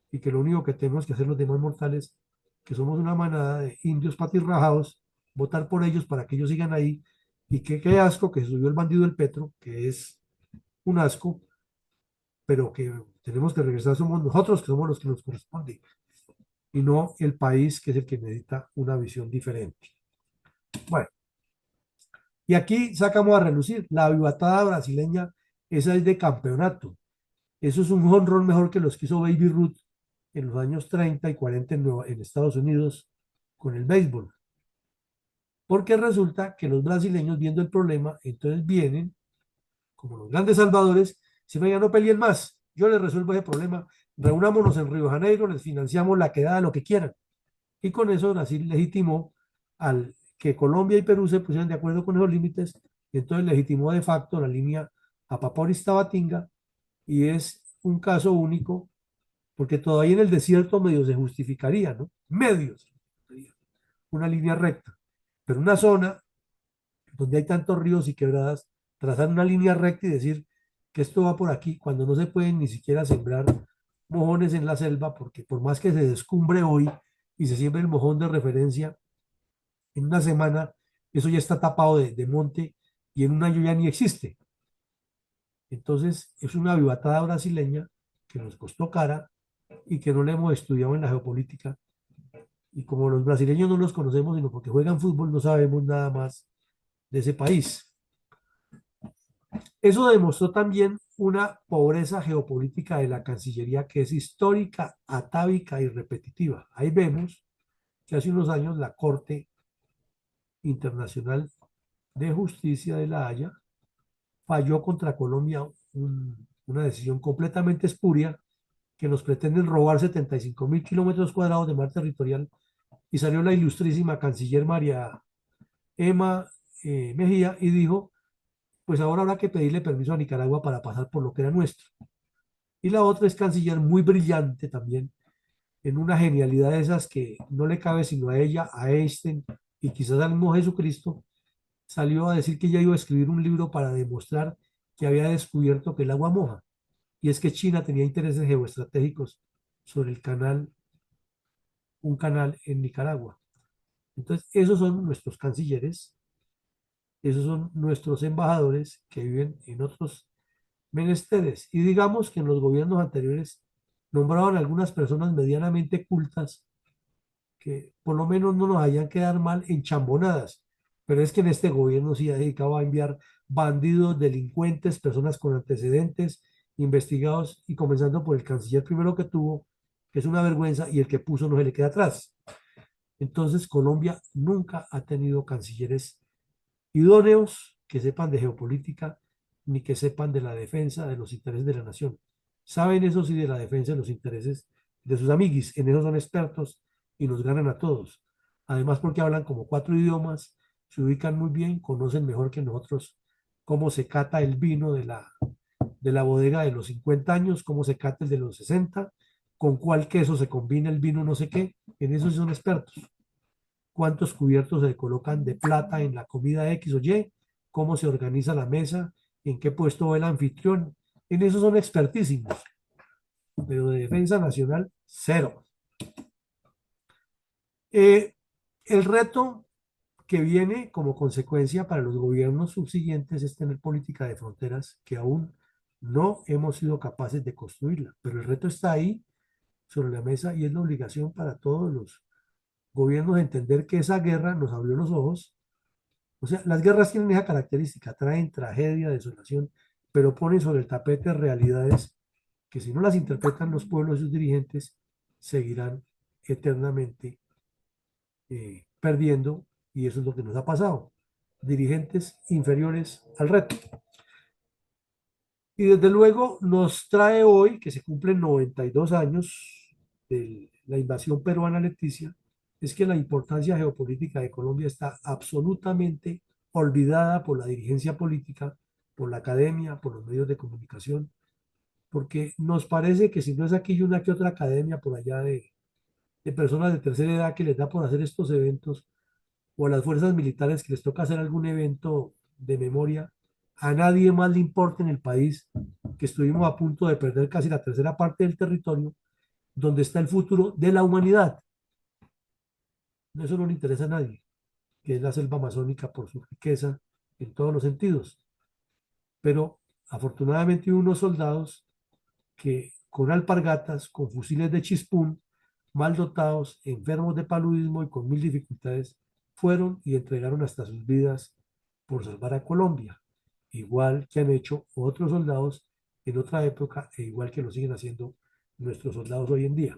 y que lo único que tenemos que hacer los demás mortales, que somos una manada de indios patirrajados, votar por ellos para que ellos sigan ahí. Y qué asco que se subió el bandido del Petro, que es un asco, pero que tenemos que regresar, somos nosotros que somos los que nos corresponde y no el país que es el que necesita una visión diferente. Bueno, y aquí sacamos a relucir la avivatada brasileña, esa es de campeonato. Eso es un jonrón mejor que los que hizo Baby Ruth en los años 30 y 40 en Estados Unidos con el béisbol. Porque resulta que los brasileños, viendo el problema, entonces vienen como los grandes salvadores, si no, ya no peleen más, yo les resuelvo ese problema, reunámonos en Río de Janeiro, les financiamos la quedada, lo que quieran. Y con eso Brasil legitimó al que Colombia y Perú se pusieran de acuerdo con esos límites, y entonces legitimó de facto la línea Apaporis-Tabatinga, y es un caso único, porque todavía en el desierto medio se justificaría, ¿no? Medios, una línea recta, pero una zona donde hay tantos ríos y quebradas, trazar una línea recta y decir que esto va por aquí, cuando no se pueden ni siquiera sembrar mojones en la selva, porque por más que se descumbre hoy y se siembre el mojón de referencia, en una semana eso ya está tapado de monte y en un año ya ni existe. Entonces es una vivatada brasileña que nos costó cara y que no le hemos estudiado en la geopolítica. Y como los brasileños no los conocemos, sino porque juegan fútbol, no sabemos nada más de ese país. Eso demostró también una pobreza geopolítica de la Cancillería que es histórica, atávica y repetitiva. Ahí vemos que hace unos años la Corte Internacional de Justicia de La Haya falló contra Colombia una decisión completamente espuria que nos pretenden robar 75.000 kilómetros cuadrados de mar territorial, y salió la ilustrísima canciller María Emma Mejía y dijo, pues ahora habrá que pedirle permiso a Nicaragua para pasar por lo que era nuestro. Y la otra es canciller muy brillante también, en una genialidad de esas que no le cabe sino a ella, a Einstein y quizás al mismo Jesucristo, salió a decir que ella iba a escribir un libro para demostrar que había descubierto que el agua moja. Y es que China tenía intereses geoestratégicos sobre el canal, un canal en Nicaragua. Entonces, esos son nuestros cancilleres, esos son nuestros embajadores que viven en otros menesteres. Y digamos que en los gobiernos anteriores nombraban algunas personas medianamente cultas que por lo menos no nos hayan quedar mal en chambonadas. Pero es que en este gobierno sí ha dedicado a enviar bandidos, delincuentes, personas con antecedentes, investigados, y comenzando por el canciller primero que tuvo, que es una vergüenza, y el que puso no se le queda atrás. Entonces, Colombia nunca ha tenido cancilleres idóneos que sepan de geopolítica ni que sepan de la defensa de los intereses de la nación. Saben eso sí de la defensa de los intereses de sus amiguis, en eso son expertos y nos ganan a todos. Además porque hablan como cuatro idiomas se ubican muy bien, conocen mejor que nosotros cómo se cata el vino de la bodega de los 50 años, cómo se cata el de los 60, con cuál queso se combina el vino, no sé qué. En eso sí son expertos. Cuántos cubiertos se colocan de plata en la comida X o Y, cómo se organiza la mesa, en qué puesto va el anfitrión. En eso son expertísimos, pero de defensa nacional, cero. Eh, el reto que viene como consecuencia para los gobiernos subsiguientes es tener política de fronteras que aún no hemos sido capaces de construirla, pero el reto está ahí sobre la mesa y es la obligación para todos los gobiernos de entender que esa guerra nos abrió los ojos. O sea, las guerras tienen esa característica, traen tragedia, desolación, pero ponen sobre el tapete realidades que si no las interpretan los pueblos y sus dirigentes, seguirán eternamente perdiendo, y eso es lo que nos ha pasado. Dirigentes inferiores al reto. Y desde luego nos trae hoy, que se cumplen 92 años de la invasión peruana, Leticia, es que la importancia geopolítica de Colombia está absolutamente olvidada por la dirigencia política, por la academia, por los medios de comunicación, porque nos parece que si no es aquí y una que otra academia por allá de personas de tercera edad que les da por hacer estos eventos, o a las fuerzas militares que les toca hacer algún evento de memoria, a nadie más le importa en el país que estuvimos a punto de perder casi la tercera parte del territorio, donde está el futuro de la humanidad. Eso no le interesa a nadie, que es la selva amazónica por su riqueza en todos los sentidos. Pero afortunadamente hubo unos soldados que con alpargatas, con fusiles de chispún, mal dotados, enfermos de paludismo y con mil dificultades, fueron y entregaron hasta sus vidas por salvar a Colombia, igual que han hecho otros soldados en otra época e igual que lo siguen haciendo nuestros soldados hoy en día.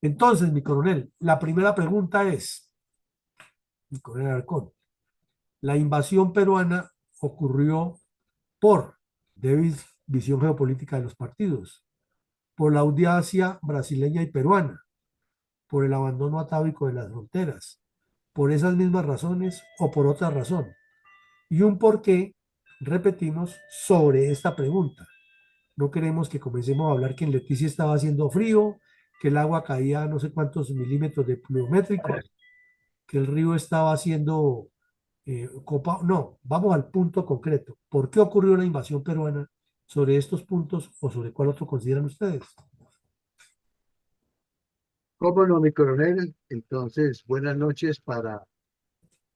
Entonces, mi coronel, la primera pregunta es, mi coronel Arcón, la invasión peruana ocurrió por débil visión geopolítica de los partidos, por la audacia brasileña y peruana, por el abandono atávico de las fronteras, por esas mismas razones o por otra razón. Y un por qué, repetimos, sobre esta pregunta. No queremos que comencemos a hablar que en Leticia estaba haciendo frío, que el agua caía a no sé cuántos milímetros de pluviométrico, que el río estaba haciendo copa. No, vamos al punto concreto. ¿Por qué ocurrió la invasión peruana sobre estos puntos o sobre cuál otro consideran ustedes? ¿Cómo no, mi coronel? Entonces, buenas noches para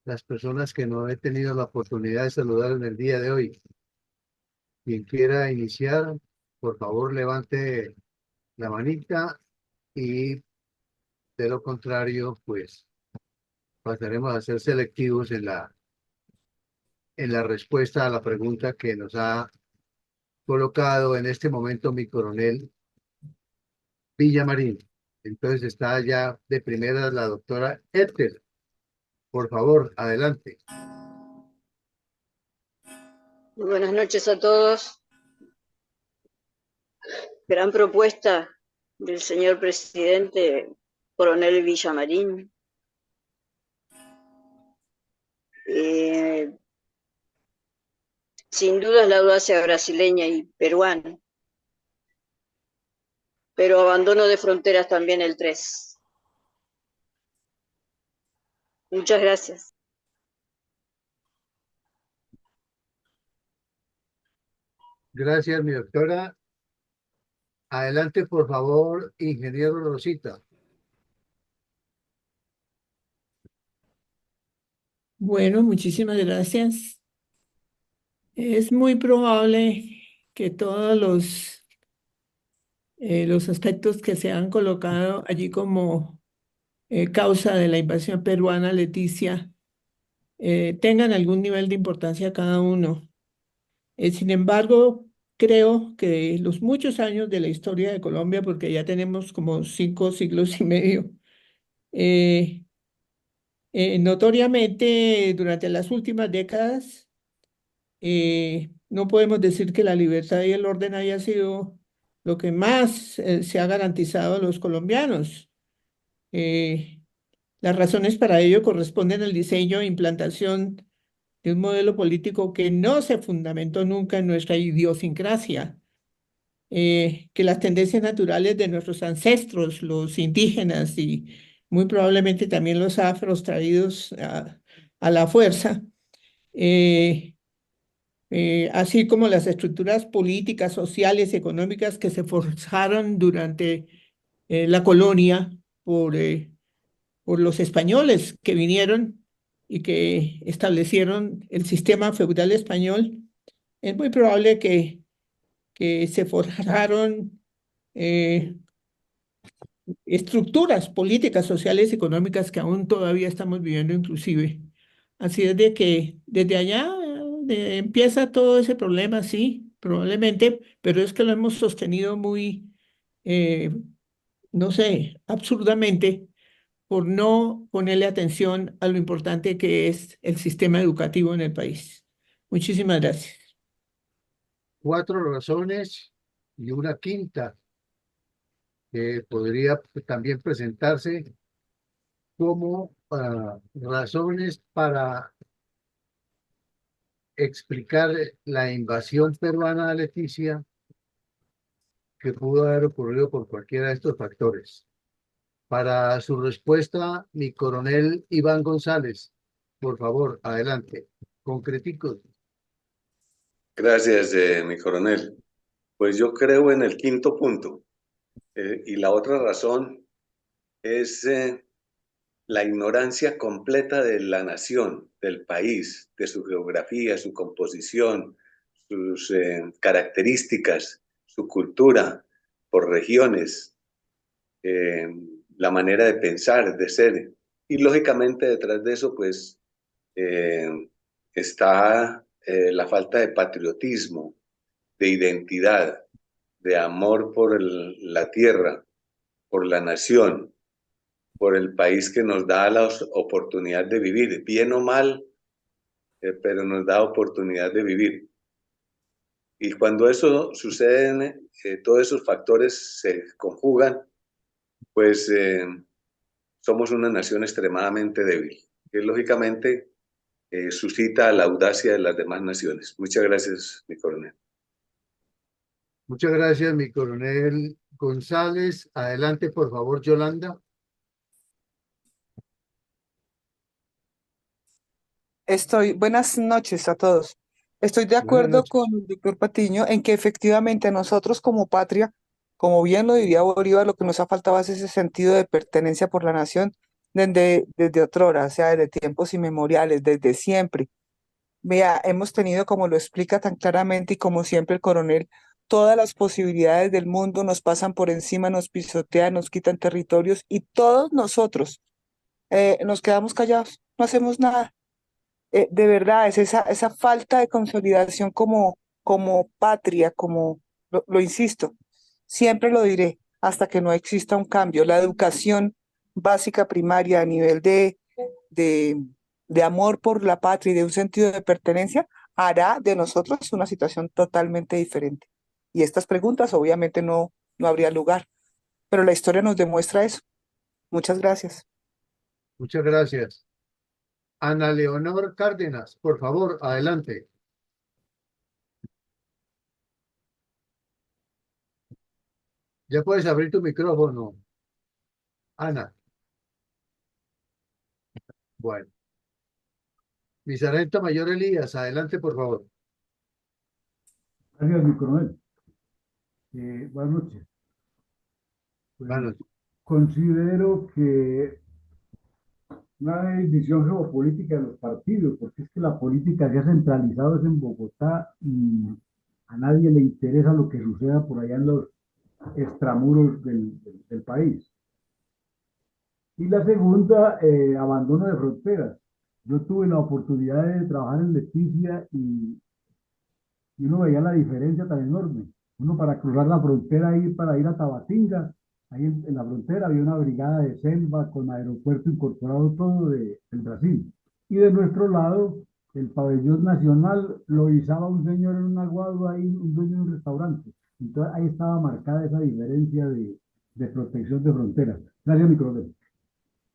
las personas que no he tenido la oportunidad de saludar en el día de hoy. Quien quiera iniciar, por favor, levante la manita y de lo contrario, pues pasaremos a ser selectivos en la respuesta a la pregunta que nos ha colocado en este momento mi coronel Villamarín. Entonces está ya de primera la doctora Ethel. Por favor, adelante. Muy buenas noches a todos. Gran propuesta del señor presidente Coronel Villamarín. Eh, Sin duda la audacia brasileña y peruana, pero abandono de fronteras también el 3. Muchas gracias. Gracias, mi doctora. Adelante, por favor, ingeniero Rosita. Bueno, muchísimas gracias. Es muy probable que todos los aspectos que se han colocado allí como causa de la invasión peruana, Leticia, tengan algún nivel de importancia cada uno. Sin embargo, creo que los muchos años de la historia de Colombia, porque ya tenemos como 5 siglos y medio, eh, notoriamente durante las últimas décadas, no podemos decir que la libertad y el orden haya sido lo que más se ha garantizado a los colombianos. Eh, Las razones para ello corresponden al diseño e implantación de un modelo político que no se fundamentó nunca en nuestra idiosincrasia, que las tendencias naturales de nuestros ancestros, los indígenas y muy probablemente también los afros traídos a la fuerza, eh, así como las estructuras políticas, sociales, económicas que se forjaron durante la colonia por los españoles que vinieron y que establecieron el sistema feudal español, es muy probable que se forjaron eh, estructuras políticas, sociales, económicas que aún todavía estamos viviendo inclusive. Así es de que desde allá empieza todo ese problema, sí, probablemente, pero es que lo hemos sostenido muy, eh, no sé, absurdamente por no ponerle atención a lo importante que es el sistema educativo en el país. Muchísimas gracias. 4 razones y una quinta que podría también presentarse como razones para explicar la invasión peruana a Leticia, que pudo haber ocurrido por cualquiera de estos factores. Para su respuesta, mi coronel Iván González, por favor, adelante. Concreticos. Gracias, mi coronel. Pues yo creo en el quinto punto. Y la otra razón es la ignorancia completa de la nación, del país, de su geografía, su composición, sus características, su cultura por regiones, eh, la manera de pensar, de ser. Y lógicamente detrás de eso, pues, está la falta de patriotismo, de identidad, de amor por la tierra, por la nación, por el país que nos da la oportunidad de vivir, bien o mal, pero nos da oportunidad de vivir. Y cuando eso sucede, todos esos factores se conjugan, pues somos una nación extremadamente débil, que lógicamente suscita la audacia de las demás naciones. Muchas gracias, mi coronel. Muchas gracias, mi coronel González. Adelante, por favor, Yolanda. Buenas noches a todos. Estoy de Buenas acuerdo noches. con el doctor Patiño en que efectivamente nosotros como patria, como bien lo diría Bolívar, lo que nos ha faltado es ese sentido de pertenencia por la nación desde otrora, o sea, desde tiempos inmemoriales, desde siempre. Vea, hemos tenido, como lo explica tan claramente y como siempre el coronel, todas las posibilidades del mundo nos pasan por encima, nos pisotean, nos quitan territorios y todos nosotros nos quedamos callados, no hacemos nada. De verdad, es esa falta de consolidación como patria, lo insisto, siempre lo diré, hasta que no exista un cambio. La educación básica primaria a nivel de, de amor por la patria y de un sentido de pertenencia hará de nosotros una situación totalmente diferente. Y estas preguntas obviamente no habría lugar, pero la historia nos demuestra eso. Muchas gracias. Muchas gracias. Ana Leonor Cárdenas, por favor, adelante. Ya puedes abrir tu micrófono, Ana. Bueno. Mi sargento mayor Elías, adelante, por favor. Gracias, mi coronel. Buenas noches. Pues, Bueno, considero que una división geopolítica de los partidos, porque es que la política se ha centralizado es en Bogotá y a nadie le interesa lo que suceda por allá en los extramuros del país. Y la segunda, abandono de fronteras. Yo tuve la oportunidad de trabajar en Leticia y uno veía la diferencia tan enorme. Uno para cruzar la frontera ahí, para ir a Tabatinga, ahí en la frontera había una brigada de selva con aeropuerto incorporado todo del Brasil. Y de nuestro lado, el pabellón nacional lo izaba un señor en una guagua ahí, un dueño de un restaurante. Entonces ahí estaba marcada esa diferencia de protección de fronteras. Gracias, mi coronel.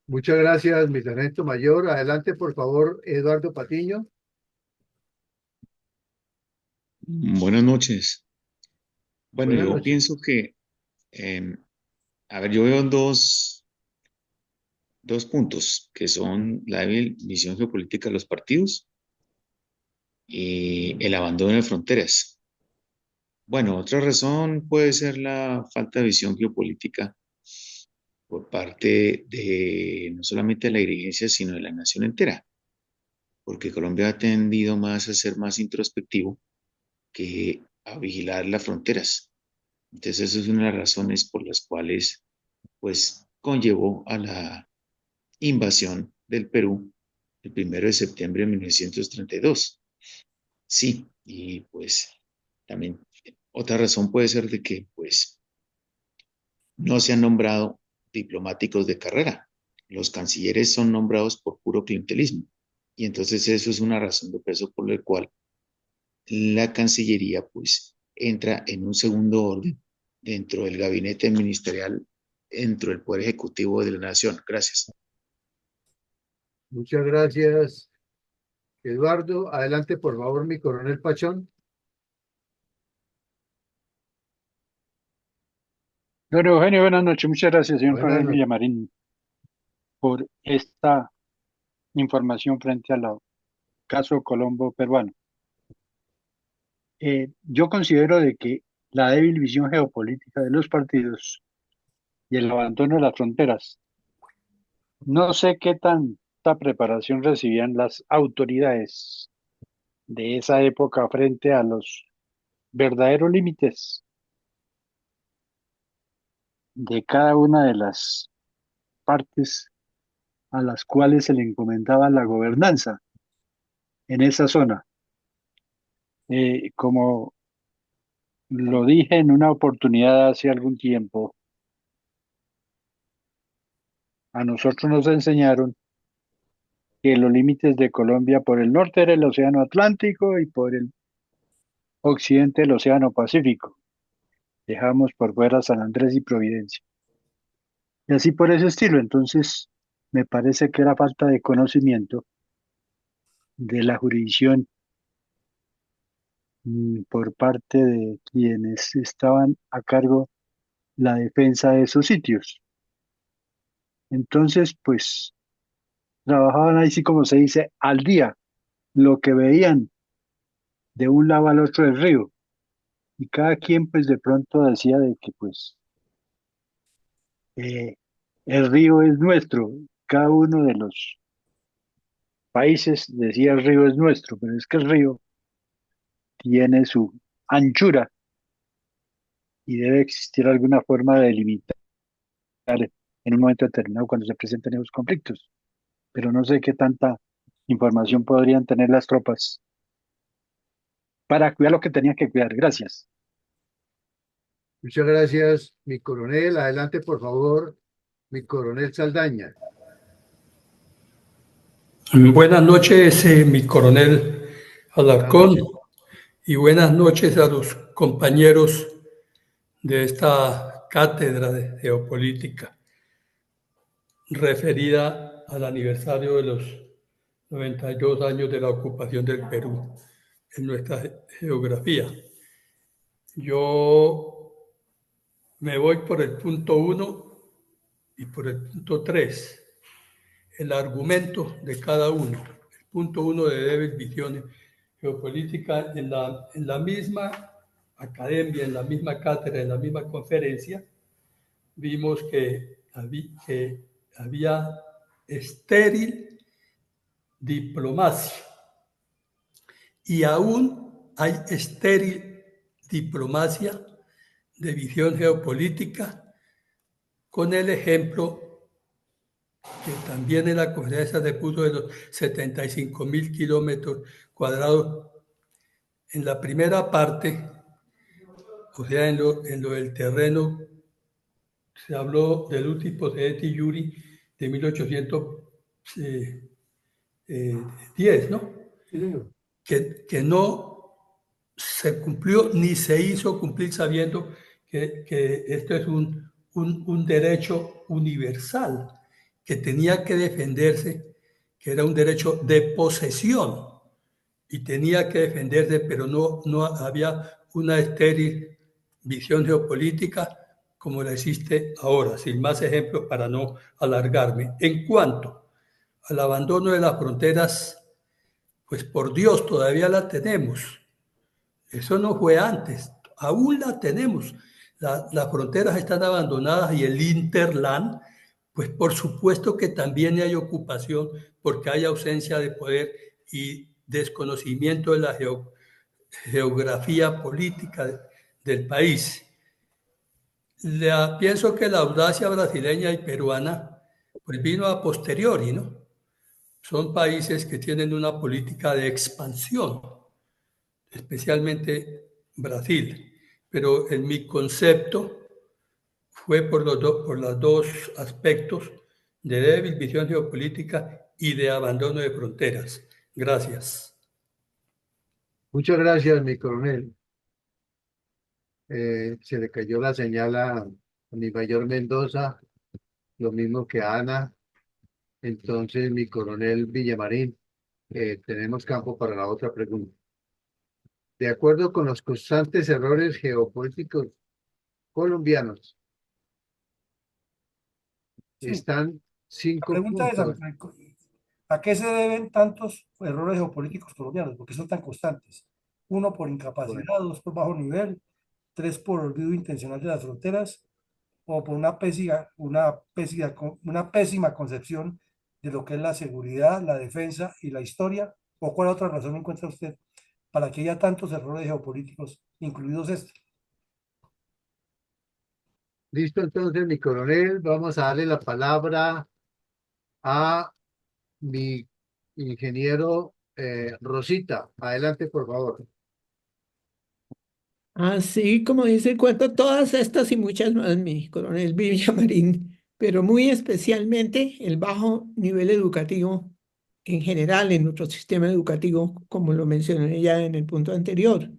Muchas gracias, mi sargento mayor. Adelante, por favor, Eduardo Patiño. Buenas noches. Bueno, Buenas yo noches. pienso que, a ver, yo veo dos puntos, que son la débil visión geopolítica de los partidos y el abandono de fronteras. Bueno, otra razón puede ser la falta de visión geopolítica por parte de no solamente de la dirigencia, sino de la nación entera, porque Colombia ha tendido más a ser más introspectivo que a vigilar las fronteras. Entonces, esa es una de las razones por las cuales, pues, conllevó a la invasión del Perú el 1 de septiembre de 1932. Sí, y pues también otra razón puede ser de que, pues, no se han nombrado diplomáticos de carrera. Los cancilleres son nombrados por puro clientelismo. Y entonces eso es una razón de peso por la cual la Cancillería, pues, entra en un segundo orden dentro del gabinete ministerial, dentro del Poder Ejecutivo de la Nación. Gracias. Muchas gracias, Eduardo. Adelante, por favor, mi coronel Pachón. Don Eugenio, buenas noches. Muchas gracias, señor Buenas coronel noches. Villamarín, por esta información frente al caso Colombo peruano. Yo considero de que la débil visión geopolítica de los partidos y el abandono de las fronteras, no sé qué tanta preparación recibían las autoridades de esa época frente a los verdaderos límites de cada una de las partes a las cuales se le encomendaba la gobernanza en esa zona. Como lo dije en una oportunidad hace algún tiempo, a nosotros nos enseñaron que los límites de Colombia por el norte era el Océano Atlántico y por el occidente el Océano Pacífico. Dejamos por fuera San Andrés y Providencia. Y así por ese estilo. Entonces, me parece que era falta de conocimiento de la jurisdicción por parte de quienes estaban a cargo la defensa de esos sitios. Entonces, pues, trabajaban ahí, sí como se dice, al día, lo que veían de un lado al otro del río. Y cada quien, pues, de pronto decía de que, pues, eh, el río es nuestro. Cada uno de los países decía el río es nuestro, pero es que el río tiene su anchura y debe existir alguna forma de delimitar en un momento determinado cuando se presenten esos conflictos. Pero no sé qué tanta información podrían tener las tropas para cuidar lo que tenían que cuidar. Gracias. Muchas gracias, mi coronel. Adelante, por favor, mi coronel Saldaña. Buenas noches, mi coronel Alarcón, y buenas noches a los compañeros de esta cátedra de geopolítica referida al aniversario de los 92 años de la ocupación del Perú en nuestra geografía. Yo me voy por el punto 1 y por el punto 3, el argumento de cada uno. El punto 1 de débil visión geopolítica en la misma academia, en la misma cátedra, en la misma conferencia, vimos que había estéril diplomacia y aún hay estéril diplomacia de visión geopolítica, con el ejemplo que también en la conferencia se puso de los 75.000 kilómetros cuadrados. En la primera parte, o sea, en lo del terreno, se habló del último Posetti Yuri de 1810, ¿no? Que no se cumplió ni se hizo cumplir, sabiendo que esto es un derecho universal que tenía que defenderse, que era un derecho de posesión, y tenía que defenderse, pero no había una estéril visión geopolítica como la existe ahora, sin más ejemplos para no alargarme. En cuanto al abandono de las fronteras, pues por Dios, todavía la tenemos. Eso no fue antes, aún la tenemos. Las fronteras están abandonadas y el Interland, pues por supuesto que también hay ocupación porque hay ausencia de poder y desconocimiento de la geografía política del país. Pienso que la audacia brasileña y peruana pues vino a posteriori, ¿no? Son países que tienen una política de expansión, especialmente Brasil, pero en mi concepto fue por los dos aspectos de débil visión geopolítica y de abandono de fronteras. Gracias. Muchas gracias, mi coronel. Se le cayó la señal a mi mayor Mendoza, lo mismo que a Ana. Entonces, mi coronel Villamarín, tenemos campo para la otra pregunta. De acuerdo con los constantes errores geopolíticos colombianos, Sí, están la 5 pregunta es, puntos. ¿a qué se deben tantos errores geopolíticos colombianos? ¿Por qué son tan constantes? Uno, por Bueno, incapacidad; dos, por bajo nivel; tres, por olvido intencional de las fronteras; o por una pésima concepción de lo que es la seguridad, la defensa y la historia. ¿O cuál otra razón encuentra usted para que haya tantos errores geopolíticos, incluidos este? listo, entonces, mi coronel, vamos a darle la palabra a mi ingeniero Rosita. Adelante, por favor. Así como dice el cuento, todas estas y muchas más, mi coronel Villamarín, pero muy especialmente el bajo nivel educativo en general en nuestro sistema educativo, como lo mencioné ya en el punto anterior.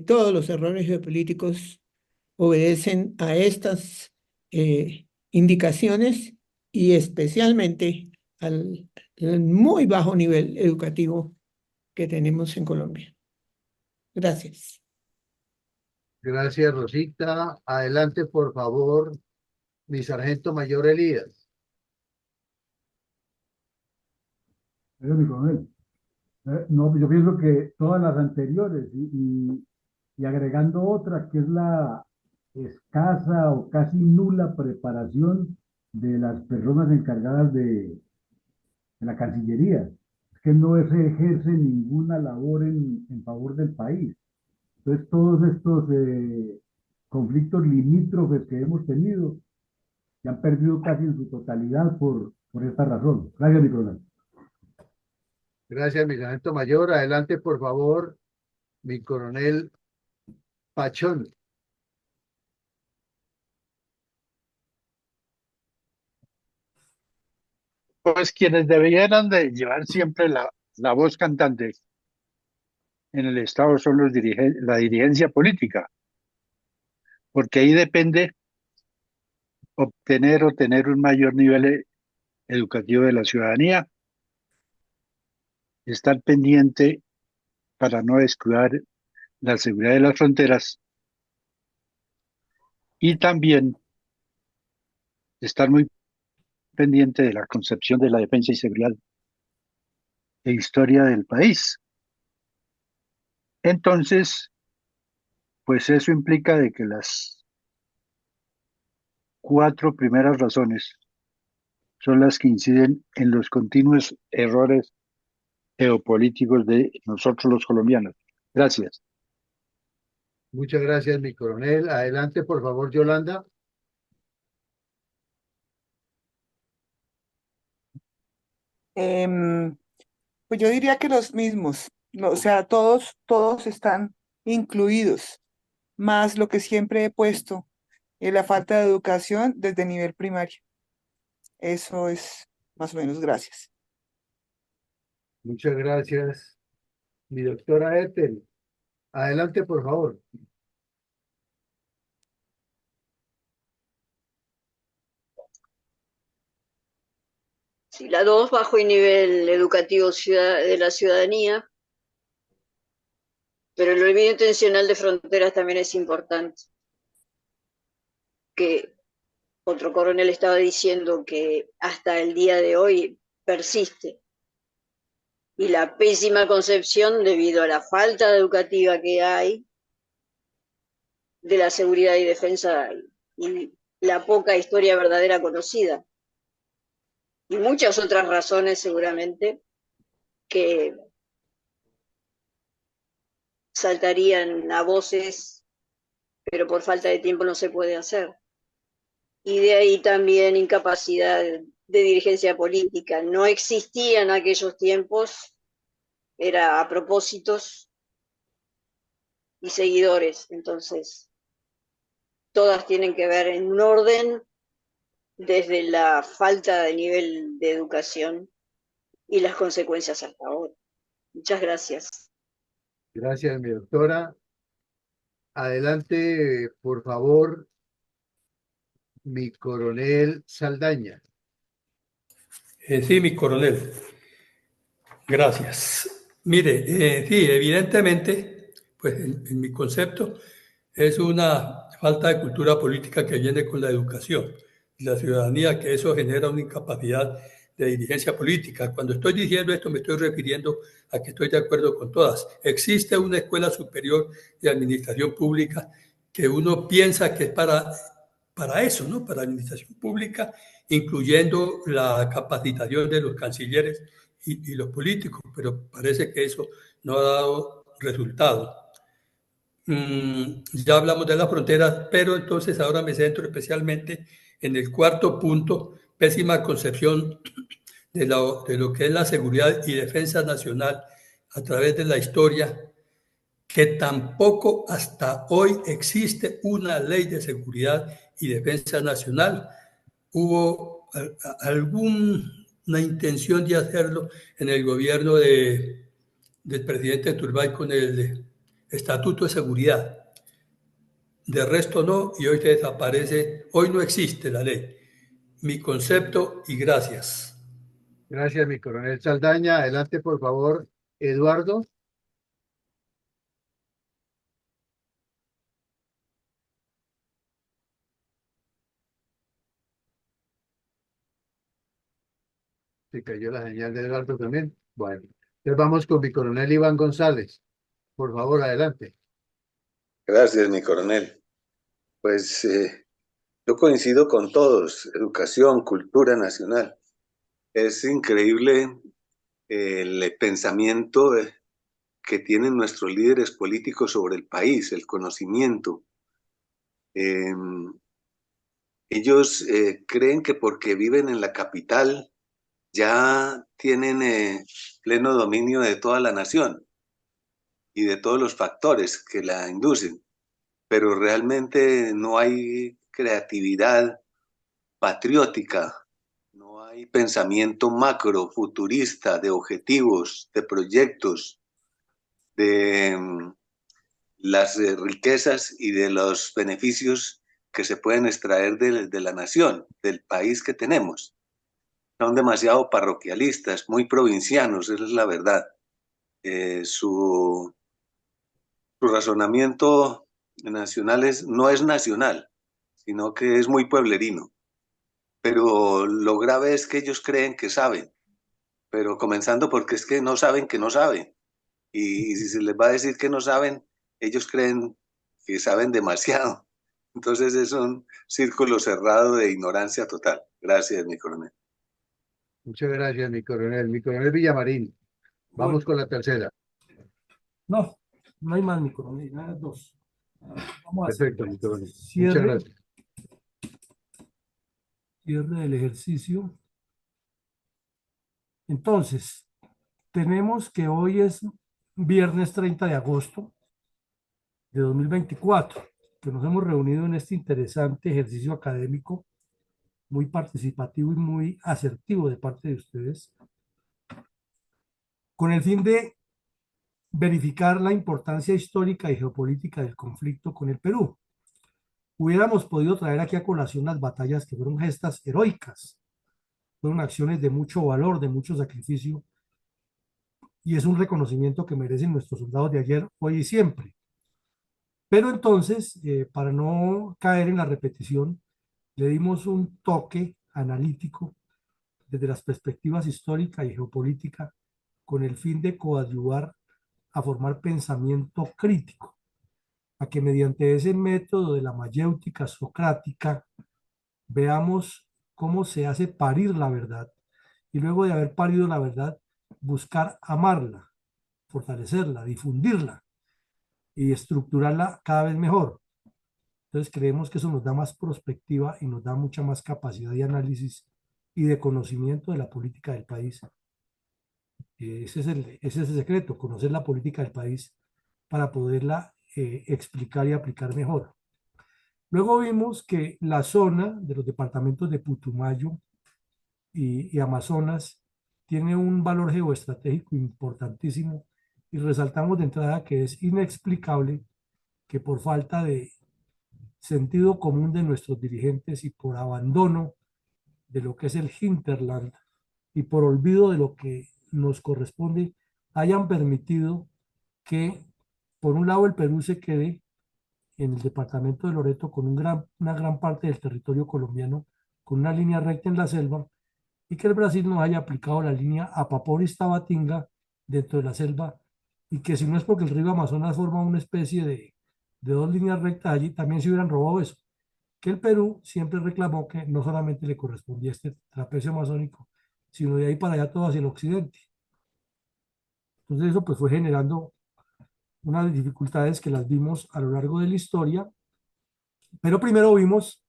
Todos los errores geopolíticos obedecen a estas indicaciones y especialmente al muy bajo nivel educativo que tenemos en Colombia. Gracias. Gracias, Rosita. Adelante, por favor, mi sargento mayor Elías. Mi coronel. No, yo pienso que todas las anteriores y agregando otra que es la escasa o casi nula preparación de las personas encargadas de la Cancillería. Es que no se ejerce ninguna labor en favor del país. Entonces, todos estos conflictos limítrofes que hemos tenido se han perdido casi en su totalidad por esta razón. Gracias, mi coronel. Gracias, mi sargento mayor. Adelante, por favor, mi coronel Pachón. Pues quienes debieran de llevar siempre la voz cantante en el Estado son la dirigencia política, porque ahí depende obtener o tener un mayor nivel educativo de la ciudadanía, estar pendiente para no descuidar la seguridad de las fronteras y también estar muy pendiente de la concepción de la defensa y seguridad e historia del país. Entonces, pues eso implica de que las 4 primeras razones son las que inciden en los continuos errores geopolíticos de nosotros los colombianos. Gracias. Muchas gracias, mi coronel. Adelante, por favor, Yolanda. Em, pues yo diría que los mismos, o sea, todos están incluidos, más lo que siempre he puesto, la falta de educación desde nivel primario. Eso es más o menos, gracias. Muchas gracias, mi doctora Ethel. Adelante, por favor. Sí, la 2, bajo el nivel educativo de la ciudadanía, pero el olvido intencional de fronteras también es importante, que otro coronel estaba diciendo que hasta el día de hoy persiste, y la pésima concepción debido a la falta educativa que hay de la seguridad y defensa y la poca historia verdadera conocida, y muchas otras razones seguramente que saltarían a voces, pero por falta de tiempo no se puede hacer. Y de ahí también incapacidad de dirigencia política. No existía en aquellos tiempos, era a propósitos y seguidores. Entonces, todas tienen que ver en un orden desde la falta de nivel de educación y las consecuencias hasta ahora. Muchas gracias. Gracias, mi doctora. Adelante, por favor, mi coronel Saldaña. Sí, mi coronel. Gracias. Mire, sí, evidentemente, pues en mi concepto, es una falta de cultura política que viene con la educación y la ciudadanía, que eso genera una incapacidad de dirigencia política. Cuando estoy diciendo esto, me estoy refiriendo a que estoy de acuerdo con todas. Existe una escuela superior de administración pública que uno piensa que es para eso, ¿no? Para administración pública, incluyendo la capacitación de los cancilleres y los políticos, pero parece que eso no ha dado resultado. Ya hablamos de las fronteras, pero entonces ahora me centro especialmente en el cuarto punto, pésima concepción de lo que es la seguridad y defensa nacional a través de la historia, que tampoco hasta hoy existe una ley de seguridad y defensa nacional. Hubo alguna intención de hacerlo en el gobierno del presidente Turbay con el Estatuto de Seguridad. De resto no, y hoy desaparece, hoy no existe la ley. Mi concepto y gracias. Gracias, mi coronel Saldaña. Adelante, por favor, Eduardo. Se cayó la señal de Eduardo también. Bueno, entonces vamos con mi coronel Iván González. Por favor, adelante. Gracias, mi coronel. Pues yo coincido con todos, educación, cultura nacional. Es increíble el pensamiento que tienen nuestros líderes políticos sobre el país, el conocimiento. Ellos creen que porque viven en la capital ya tienen pleno dominio de toda la nación y de todos los factores que la inducen, pero realmente no hay creatividad patriótica, no hay pensamiento macro, futurista, de objetivos, de proyectos, de las riquezas y de los beneficios que se pueden extraer de la nación, del país que tenemos. Son demasiado parroquialistas, muy provincianos, esa es la verdad. Su razonamiento nacional no es nacional, sino que es muy pueblerino. Pero lo grave es que ellos creen que saben, pero comenzando porque es que no saben que no saben. Y si se les va a decir que no saben, ellos creen que saben demasiado. Entonces es un círculo cerrado de ignorancia total. Gracias, mi coronel. Muchas gracias, mi coronel. Mi coronel Villamarín. Vamos con la tercera. No, no hay más, mi coronel, nada, dos. Vamos a hacer Perfecto, mi coronel. Muchas cierre, gracias. cierre del ejercicio. Entonces, tenemos que hoy es viernes 30 de agosto de 2024, que nos hemos reunido en este interesante ejercicio académico, muy participativo y muy asertivo de parte de ustedes, con el fin de verificar la importancia histórica y geopolítica del conflicto con el Perú. Hubiéramos podido traer aquí a colación las batallas que fueron gestas heroicas fueron acciones de mucho valor, de mucho sacrificio, y es un reconocimiento que merecen nuestros soldados de ayer, hoy y siempre. Pero entonces, para no caer en la repetición, le dimos un toque analítico desde las perspectivas histórica y geopolítica con el fin de coadyuvar a formar pensamiento crítico, a que mediante ese método de la mayéutica socrática veamos cómo se hace parir la verdad y luego de haber parido la verdad, buscar amarla, fortalecerla, difundirla y estructurarla cada vez mejor. Entonces creemos que eso nos da más perspectiva y nos da mucha más capacidad de análisis y de conocimiento de la política del país. Ese es el secreto, conocer la política del país para poderla explicar y aplicar mejor. Luego vimos que la zona de los departamentos de Putumayo y Amazonas tiene un valor geoestratégico importantísimo y resaltamos de entrada que es inexplicable que por falta de sentido común de nuestros dirigentes y por abandono de lo que es el hinterland y por olvido de lo que nos corresponde, hayan permitido que, por un lado, el Perú se quede en el departamento de Loreto con una gran parte del territorio colombiano, con una línea recta en la selva, y que el Brasil nos haya aplicado la línea Apaporis-Tabatinga dentro de la selva, y que si no es porque el río Amazonas forma una especie de dos líneas rectas allí, también se hubieran robado eso. Que el Perú siempre reclamó que no solamente le correspondía este trapecio amazónico, sino de ahí para allá todo hacia el occidente. Entonces eso pues fue generando unas dificultades que las vimos a lo largo de la historia, pero primero vimos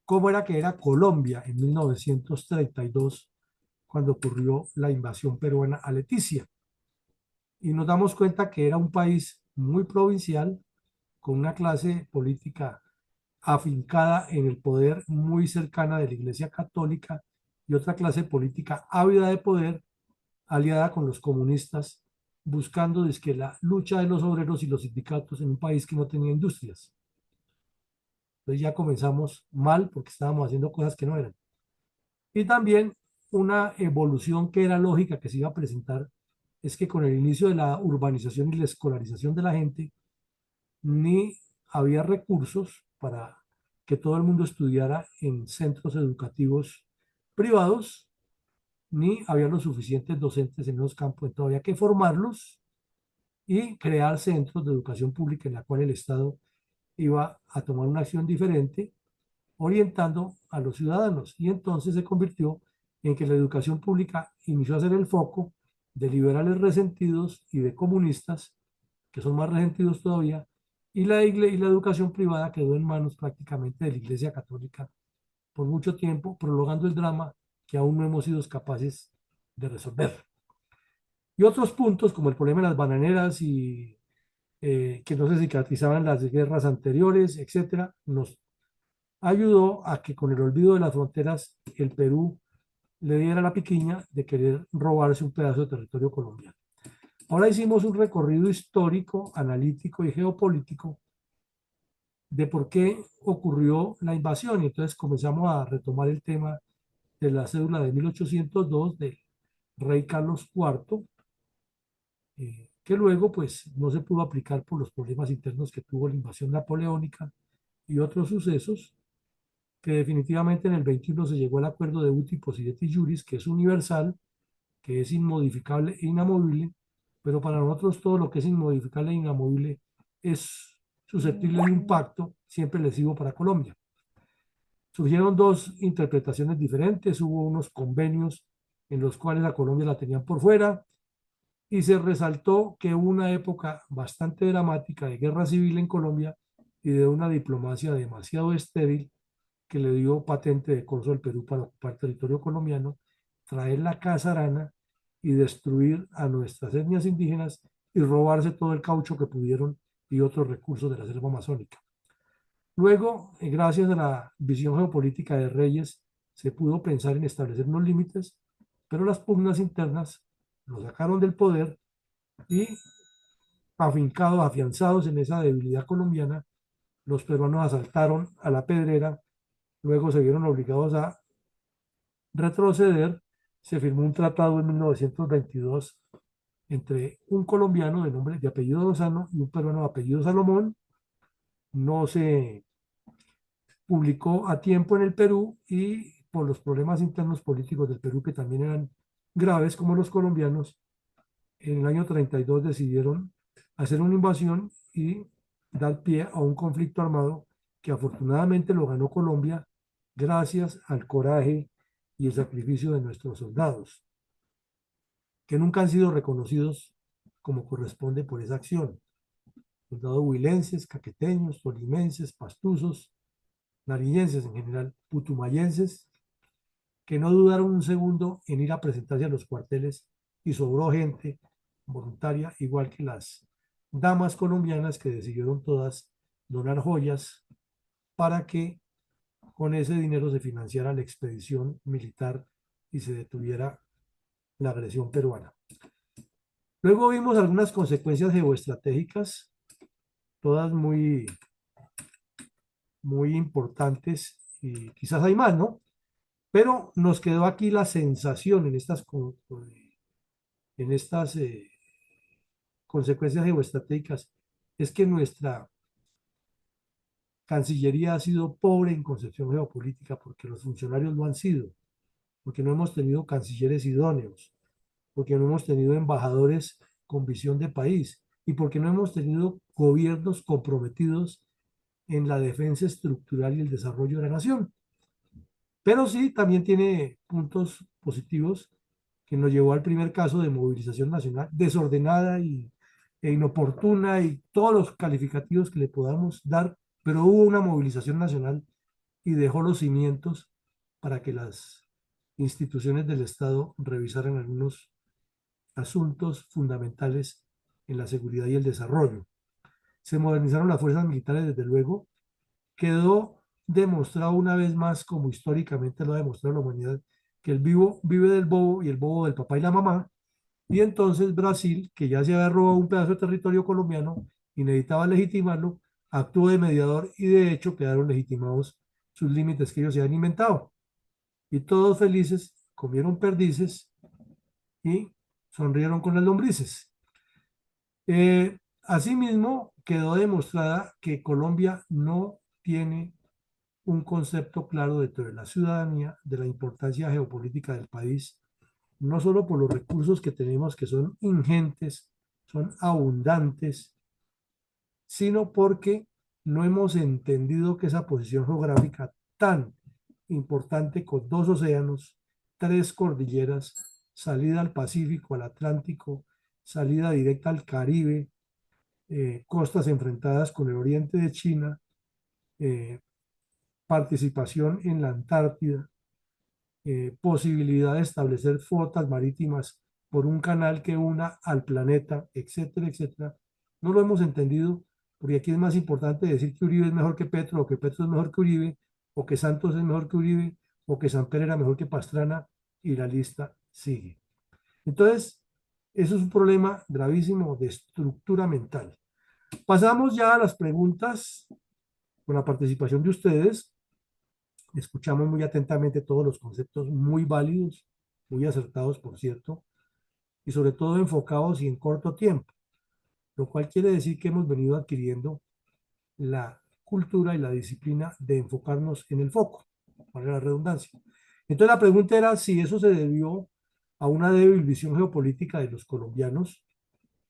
cómo era que era Colombia en 1932, cuando ocurrió la invasión peruana a Leticia. Y nos damos cuenta que era un país muy provincial, con una clase política afincada en el poder, muy cercana de la Iglesia Católica, y otra clase política ávida de poder, aliada con los comunistas, buscando que la lucha de los obreros y los sindicatos en un país que no tenía industrias. Entonces ya comenzamos mal porque estábamos haciendo cosas que no eran. Y también una evolución que era lógica que se iba a presentar es que con el inicio de la urbanización y la escolarización de la gente, ni había recursos para que todo el mundo estudiara en centros educativos privados, ni había los suficientes docentes en esos campos. Entonces había que formarlos y crear centros de educación pública en la cual el Estado iba a tomar una acción diferente, orientando a los ciudadanos. Y entonces se convirtió en que la educación pública inició a ser el foco de liberales resentidos y de comunistas, que son más resentidos todavía, y la educación privada quedó en manos prácticamente de la Iglesia Católica por mucho tiempo, prolongando el drama que aún no hemos sido capaces de resolver. Y otros puntos, como el problema de las bananeras y que no se cicatrizaban las guerras anteriores, etcétera, nos ayudó a que con el olvido de las fronteras el Perú le diera la piquiña de querer robarse un pedazo de territorio colombiano. Ahora hicimos un recorrido histórico, analítico y geopolítico de por qué ocurrió la invasión, y entonces comenzamos a retomar el tema de la cédula de 1802 del rey Carlos IV, que luego pues no se pudo aplicar por los problemas internos que tuvo la invasión napoleónica y otros sucesos, que definitivamente en el 21 se llegó al acuerdo de uti possidetis juris, que es universal, que es inmodificable e inamovible, pero para nosotros todo lo que es inmodificable e inamovible es susceptible de un pacto siempre lesivo para Colombia. Surgieron dos interpretaciones diferentes, hubo unos convenios en los cuales a Colombia la tenían por fuera, y se resaltó que hubo una época bastante dramática de guerra civil en Colombia y de una diplomacia demasiado estéril que le dio patente de corso al Perú para ocupar territorio colombiano, traer la casarana y destruir a nuestras etnias indígenas y robarse todo el caucho que pudieron y otros recursos de la selva amazónica. Luego, gracias a la visión geopolítica de Reyes, se pudo pensar en establecer unos límites, pero las pugnas internas lo sacaron del poder y, afincados, afianzados en esa debilidad colombiana, los peruanos asaltaron a La Pedrera, luego se vieron obligados a retroceder, se firmó un tratado en 1922 entre un colombiano de apellido Lozano y un peruano de apellido Salomón. No se publicó a tiempo en el Perú y por los problemas internos políticos del Perú, que también eran graves como los colombianos, en el año 32 decidieron hacer una invasión y dar pie a un conflicto armado que afortunadamente lo ganó Colombia gracias al coraje y el sacrificio de nuestros soldados, que nunca han sido reconocidos como corresponde por esa acción. Soldados huilenses, caqueteños, tolimenses, pastusos, nariñenses en general, putumayenses, que no dudaron un segundo en ir a presentarse a los cuarteles y sobró gente voluntaria, igual que las damas colombianas que decidieron todas donar joyas para que con ese dinero se financiara la expedición militar y se detuviera la agresión peruana. Luego vimos algunas consecuencias geoestratégicas, todas muy importantes y quizás hay más, ¿no? Pero nos quedó aquí la sensación en estas consecuencias geoestratégicas, es que nuestra Cancillería ha sido pobre en concepción geopolítica porque los funcionarios lo han sido, porque no hemos tenido cancilleres idóneos, porque no hemos tenido embajadores con visión de país y porque no hemos tenido gobiernos comprometidos en la defensa estructural y el desarrollo de la nación. Pero sí, también tiene puntos positivos que nos llevó al primer caso de movilización nacional desordenada e inoportuna y todos los calificativos que le podamos dar, pero hubo una movilización nacional y dejó los cimientos para que las instituciones del Estado revisaran algunos asuntos fundamentales en la seguridad y el desarrollo. Se modernizaron las fuerzas militares, desde luego. Quedó demostrado una vez más, como históricamente lo ha demostrado la humanidad, que el vivo vive del bobo y el bobo del papá y la mamá. Y entonces Brasil, que ya se había robado un pedazo de territorio colombiano y necesitaba legitimarlo, actuó de mediador y de hecho quedaron legitimados sus límites que ellos se habían inventado. Y todos felices comieron perdices y sonrieron con las lombrices. Asimismo, quedó demostrada que Colombia no tiene un concepto claro de la ciudadanía, de la importancia geopolítica del país, no solo por los recursos que tenemos, que son ingentes, son abundantes, sino porque no hemos entendido que esa posición geográfica tan importante, con 2 océanos, 3 cordilleras, salida al Pacífico, al Atlántico, salida directa al Caribe, costas enfrentadas con el oriente de China, participación en la Antártida, posibilidad de establecer flotas marítimas por un canal que una al planeta, etcétera, etcétera. No lo hemos entendido porque aquí es más importante decir que Uribe es mejor que Petro, o que Petro es mejor que Uribe, o que Santos es mejor que Uribe, o que Samper era mejor que Pastrana, y la lista sigue. Entonces, eso es un problema gravísimo de estructura mental. Pasamos ya a las preguntas con la participación de ustedes. Escuchamos muy atentamente todos los conceptos muy válidos, muy acertados, por cierto, y sobre todo enfocados y en corto tiempo, lo cual quiere decir que hemos venido adquiriendo la cultura y la disciplina de enfocarnos en el foco, para la redundancia. Entonces la pregunta era si eso se debió a una débil visión geopolítica de los colombianos,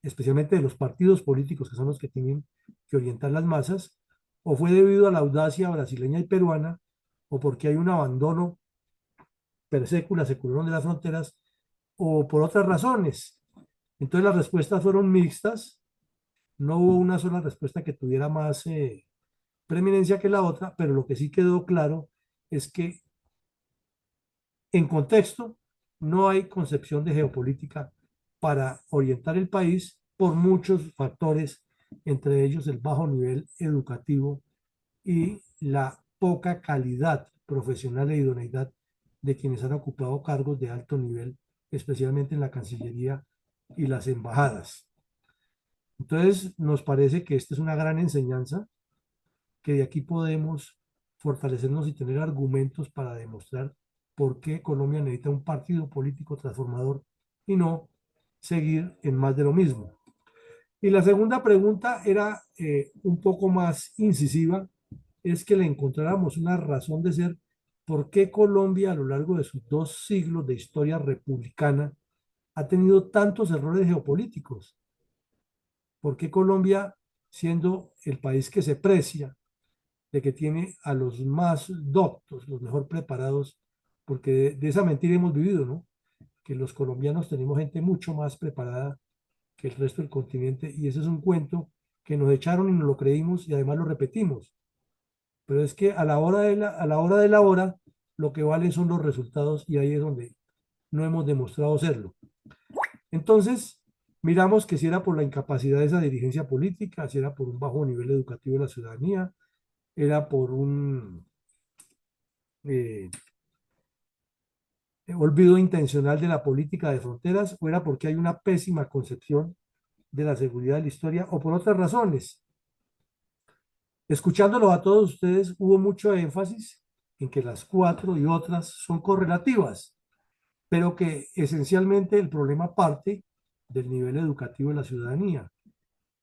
especialmente de los partidos políticos que son los que tienen que orientar las masas, o fue debido a la audacia brasileña y peruana, o porque hay un abandono per secula secularum de las fronteras, o por otras razones. Entonces las respuestas fueron mixtas, no hubo una sola respuesta que tuviera más preeminencia que la otra, pero lo que sí quedó claro es que en contexto no hay concepción de geopolítica para orientar el país por muchos factores, entre ellos el bajo nivel educativo y la poca calidad profesional e idoneidad de quienes han ocupado cargos de alto nivel, especialmente en la Cancillería y las embajadas. Entonces, nos parece que esta es una gran enseñanza, que de aquí podemos fortalecernos y tener argumentos para demostrar por qué Colombia necesita un partido político transformador y no seguir en más de lo mismo. Y la segunda pregunta era un poco más incisiva, es que le encontráramos una razón de ser por qué Colombia a lo largo de sus 2 siglos de historia republicana ha tenido tantos errores geopolíticos. ¿Por qué Colombia, siendo el país que se precia, de que tiene a los más doctos, los mejor preparados, porque de esa mentira hemos vivido, ¿no? Que los colombianos tenemos gente mucho más preparada que el resto del continente, y ese es un cuento que nos echaron y nos lo creímos y además lo repetimos. Pero es que a la hora de la hora, lo que vale son los resultados y ahí es donde no hemos demostrado serlo. Entonces, miramos que si era por la incapacidad de esa dirigencia política, si era por un bajo nivel educativo de la ciudadanía, era por un eh, olvido intencional de la política de fronteras, o era porque hay una pésima concepción de la seguridad de la historia, o por otras razones. Escuchándolo a todos ustedes, hubo mucho énfasis en que las cuatro y otras son correlativas, pero que esencialmente el problema parte del nivel educativo de la ciudadanía,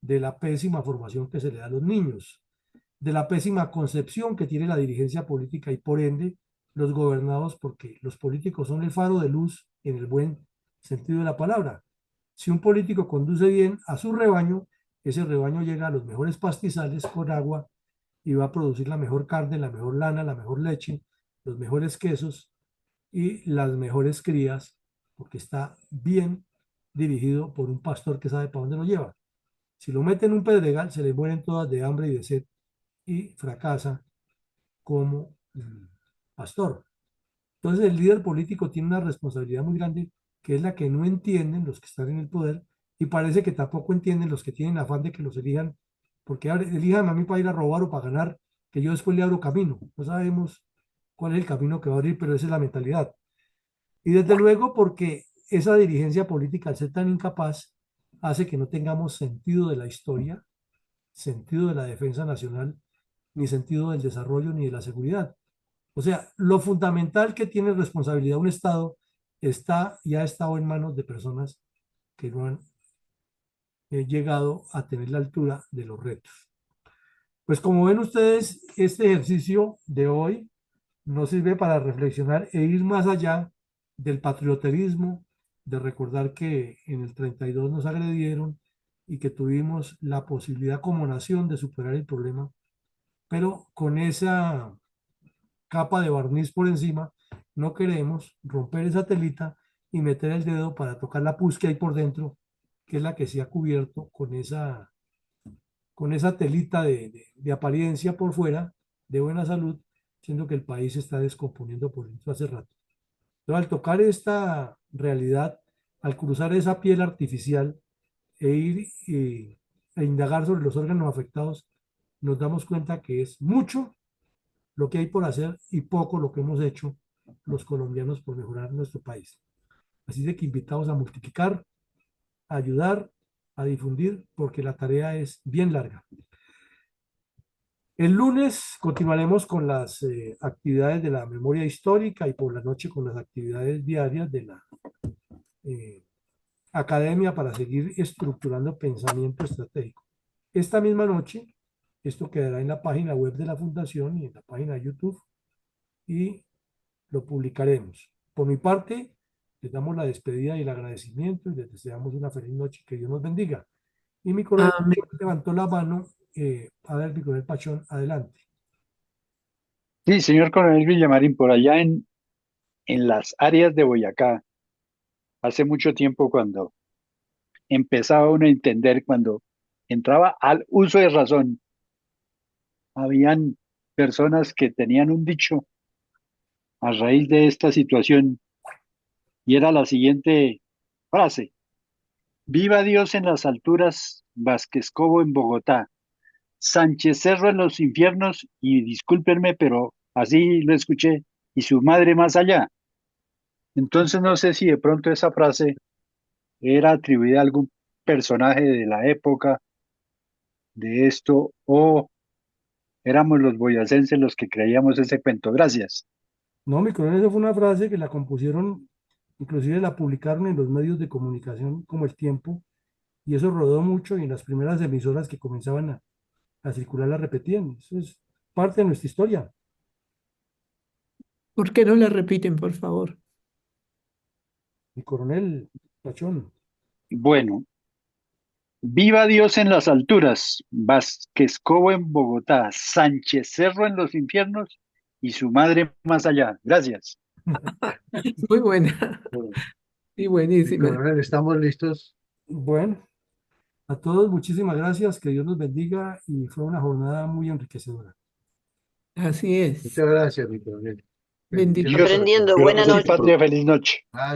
de la pésima formación que se le da a los niños, de la pésima concepción que tiene la dirigencia política y por ende los gobernados, porque los políticos son el faro de luz en el buen sentido de la palabra. Si un político conduce bien a su rebaño, ese rebaño llega a los mejores pastizales con agua y va a producir la mejor carne, la mejor lana, la mejor leche, los mejores quesos y las mejores crías, porque está bien dirigido por un pastor que sabe para dónde lo lleva. Si lo meten en un pedregal, se le mueren todas de hambre y de sed y fracasa como pastor. Entonces el líder político tiene una responsabilidad muy grande, que es la que no entienden los que están en el poder, y parece que tampoco entienden los que tienen afán de que los elijan, porque elijan a mí para ir a robar o para ganar, que yo después le abro camino. No sabemos cuál es el camino que va a abrir, pero esa es la mentalidad. Y desde luego porque esa dirigencia política, al ser tan incapaz, hace que no tengamos sentido de la historia, sentido de la defensa nacional, ni sentido del desarrollo ni de la seguridad. O sea, lo fundamental que tiene responsabilidad un Estado está y ha estado en manos de personas que no han llegado a tener la altura de los retos. Pues como ven ustedes, este ejercicio de hoy nos sirve para reflexionar e ir más allá del patrioterismo, de recordar que en el 32 nos agredieron y que tuvimos la posibilidad como nación de superar el problema, pero con esa capa de barniz por encima, no queremos romper esa telita y meter el dedo para tocar la pus que hay por dentro, que es la que se ha cubierto con esa telita de apariencia por fuera, de buena salud, siendo que el país se está descomponiendo por dentro hace rato. Pero al tocar esta realidad, al cruzar esa piel artificial e ir e indagar sobre los órganos afectados, nos damos cuenta que es mucho lo que hay por hacer y poco lo que hemos hecho los colombianos por mejorar nuestro país. Así de que invitamos a multiplicar, a ayudar, a difundir, porque la tarea es bien larga. El lunes continuaremos con las actividades de la memoria histórica y por la noche con las actividades diarias de la eh, academia para seguir estructurando pensamiento estratégico. Esta misma noche, esto quedará en la página web de la Fundación y en la página de YouTube y lo publicaremos. Por mi parte, les damos la despedida y el agradecimiento y les deseamos una feliz noche, que Dios nos bendiga. Y mi coronel Amén. levantó la mano, a ver, mi coronel Pachón, adelante. Sí, señor Coronel Villamarín, por allá en las áreas de Boyacá, hace mucho tiempo cuando empezaba uno a entender, cuando entraba al uso de razón, habían personas que tenían un dicho a raíz de esta situación y era la siguiente frase: viva Dios en las alturas, Vázquez Cobo en Bogotá, Sánchez Cerro en los infiernos, y discúlpenme, pero así lo escuché, y su madre más allá. Entonces no sé si de pronto esa frase era atribuida a algún personaje de la época de esto, o éramos los boyacenses los que creíamos ese cuento. Gracias. No, mi coronel, esa fue una frase que la compusieron, inclusive la publicaron en los medios de comunicación como El Tiempo, y eso rodó mucho y en las primeras emisoras que comenzaban a circular la repetían. Eso es parte de nuestra historia. ¿Por qué no la repiten, por favor? Mi coronel Pachón. Bueno, viva Dios en las alturas, Vázquez Cobo en Bogotá, Sánchez Cerro en los infiernos y su madre más allá. Gracias. Muy buena Bueno, y mi buenísima. coronel, estamos listos. Bueno, a todos muchísimas gracias, que Dios los bendiga y fue una jornada muy enriquecedora. Así es. Muchas gracias, mi coronel. Bendiciones. Bendiciones para Aprendiendo. todos. Buena Dios y noche. patria, feliz noche. Gracias.